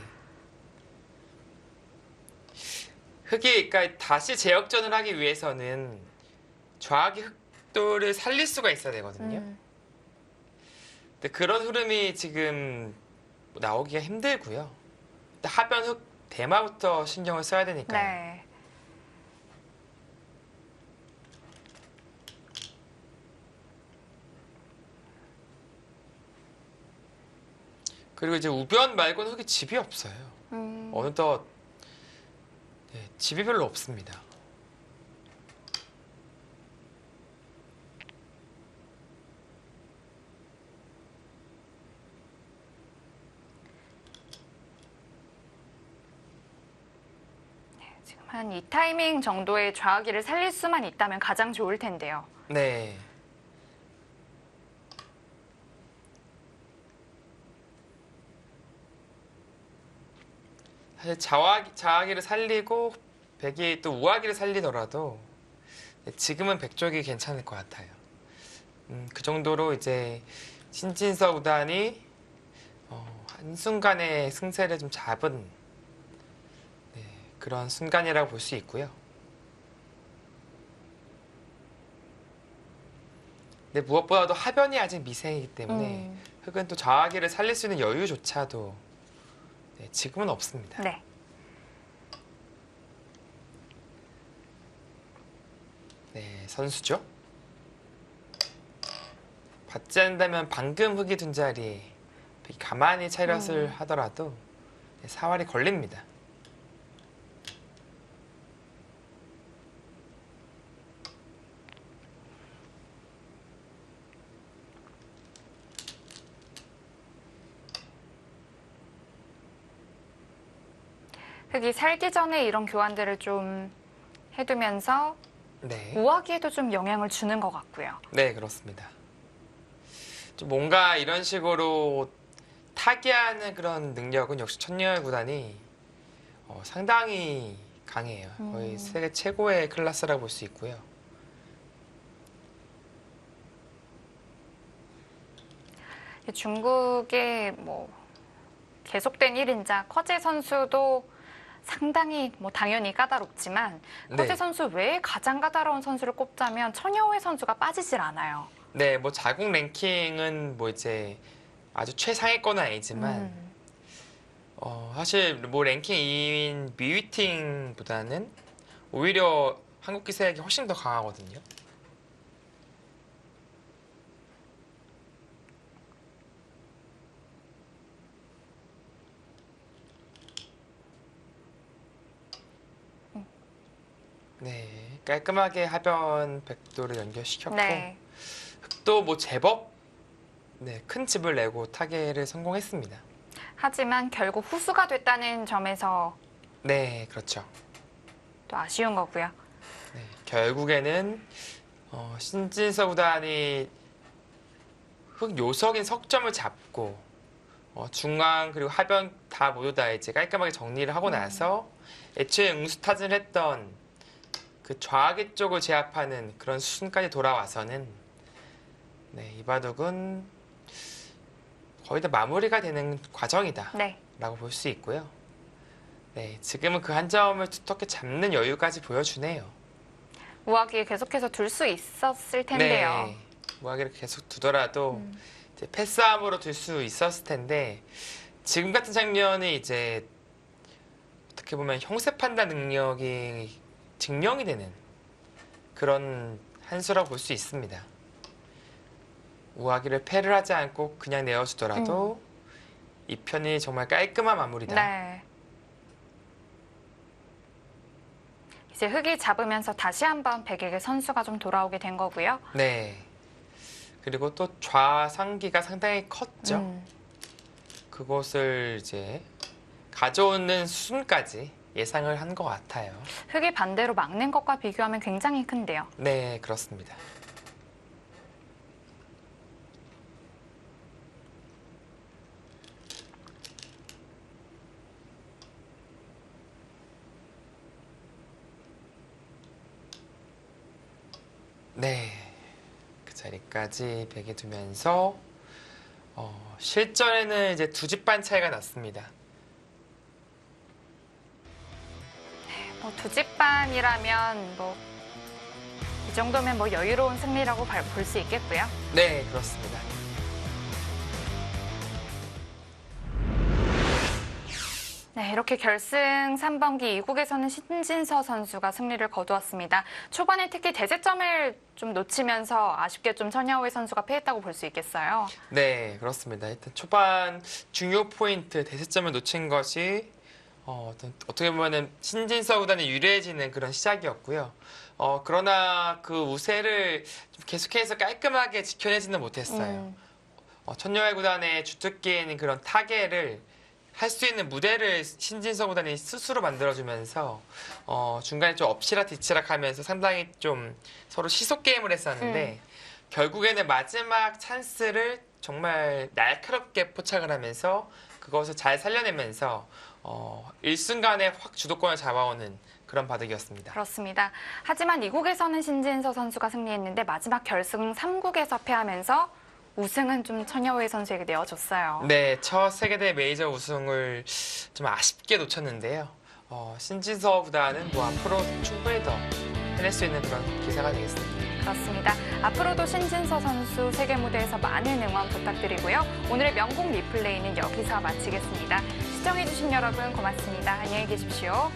흙이 그러니까 다시 재역전을 하기 위해서는 좌악이 흑돌을 살릴 수가 있어야 되거든요. 근데 그런 흐름이 지금 나오기가 힘들고요. 하변 흙 대마부터 신경을 써야 되니까요. 네. 그리고 이제 우변 말고는 흙이 집이 없어요. 어느덧 집이 별로 없습니다. 지금 한 이 타이밍 정도의 좌악기를 살릴 수만 있다면 가장 좋을 텐데요. 네. 사실 좌악기를 살리고 백이 또 우악기를 살리더라도 지금은 백 쪽이 괜찮을 것 같아요. 그 정도로 이제 신진서 구단이 한순간에 승세를 좀 잡은 그런 순간이라고 볼 수 있고요. 근데 무엇보다도 하변이 아직 미세이기 때문에 흙은 또 좌악기를 살릴 수 있는 여유조차도 지금은 없습니다. 네. 네, 선수죠. 받지 않는다면 방금 흙이 둔 자리에 가만히 차렷을 하더라도 사활이 걸립니다. 흙이 살기 전에 이런 교환들을 좀 해두면서 네. 우아기에도 좀 영향을 주는 것 같고요. 네, 그렇습니다. 좀 뭔가 이런 식으로 타개하는 그런 능력은 역시 천리열 구단이 상당히 강해요. 거의 세계 최고의 클래스라고 볼 수 있고요. 중국의 뭐 계속된 1인자 커제 선수도 상당히 뭐 당연히 까다롭지만 커제 네. 선수 외에 가장 까다로운 선수를 꼽자면 천여회 선수가 빠지질 않아요. 네, 뭐 자국 랭킹은 뭐 이제 아주 최상위권은 아니지만 사실 뭐 랭킹 2위인 미위팅보다는 오히려 한국 기세력이 훨씬 더 강하거든요. 네, 깔끔하게 하변 백도를 연결시켰고 네. 또 뭐 제법 큰 칩을 내고 타개를 성공했습니다. 하지만 결국 후수가 됐다는 점에서 네, 그렇죠. 또 아쉬운 거고요. 네, 결국에는 신진서 구단이 흑요석인 석점을 잡고 중앙 그리고 하변 다 모두 다 이제 깔끔하게 정리를 하고 나서 애초에 응수타진을 했던 그 좌기 쪽을 제압하는 그런 수순까지 돌아와서는 이 바둑은 거의 다 마무리가 되는 과정이다 네. 라고 볼 수 있고요. 네, 지금은 그 한 점을 두텁게 잡는 여유까지 보여주네요. 우아기에 계속해서 둘 수 있었을 텐데요. 네, 우아기를 계속 두더라도 이제 패싸움으로 둘 수 있었을 텐데 지금 같은 장면이 이제 어떻게 보면 형세 판단 능력이 증명이 되는 그런 한 수라고 볼 수 있습니다. 우아기를 패를 하지 않고 그냥 내어주더라도 이 편이 정말 깔끔한 마무리다. 네. 이제 흑이 잡으면서 다시 한번 백에게 선수가 좀 돌아오게 된 거고요. 네. 그리고 또 좌상기가 상당히 컸죠. 그곳을 이제 가져오는 수순까지 예상을 한 것 같아요. 흑이 반대로 막는 것과 비교하면 굉장히 큰데요. 네, 그렇습니다. 네, 그 자리까지 베개 두면서 실전에는 이제 두 집 반 차이가 났습니다. 뭐 두 집반이라면 뭐 이 정도면 뭐 여유로운 승리라고 볼 수 있겠고요. 네, 그렇습니다. 네, 이렇게 결승 3번기 2국에서는 신진서 선수가 승리를 거두었습니다. 초반에 특히 대제점을 좀 놓치면서 아쉽게 좀 천여회 선수가 패했다고 볼 수 있겠어요. 네, 그렇습니다. 일단 초반 중요 포인트 대세점을 놓친 것이 어떻게 보면은 신진서 구단이 유리해지는 그런 시작이었고요. 그러나 그 우세를 좀 계속해서 깔끔하게 지켜내지는 못했어요. 천여회 구단의 주특기인 그런 타개를 할 수 있는 무대를 신진서 구단이 스스로 만들어주면서 중간에 좀 엎치락 뒤치락 하면서 상당히 좀 서로 시속 게임을 했었는데 결국에는 마지막 찬스를 정말 날카롭게 포착을 하면서 그것을 잘 살려내면서 일순간에 확 주도권을 잡아오는 그런 바둑이었습니다. 그렇습니다. 하지만 2국에서는 신진서 선수가 승리했는데 마지막 결승 3국에서 패하면서 우승은 좀 천여회 선수에게 내어줬어요. 네, 첫 세계대 메이저 우승을 좀 아쉽게 놓쳤는데요. 신진서 구단은 뭐 앞으로 충분히 더 해낼 수 있는 그런 기사가 되겠습니다. 그렇습니다. 앞으로도 신진서 선수 세계 무대에서 많은 응원 부탁드리고요. 오늘의 명곡 리플레이는 여기서 마치겠습니다. 시청해주신 여러분 고맙습니다. 안녕히 계십시오.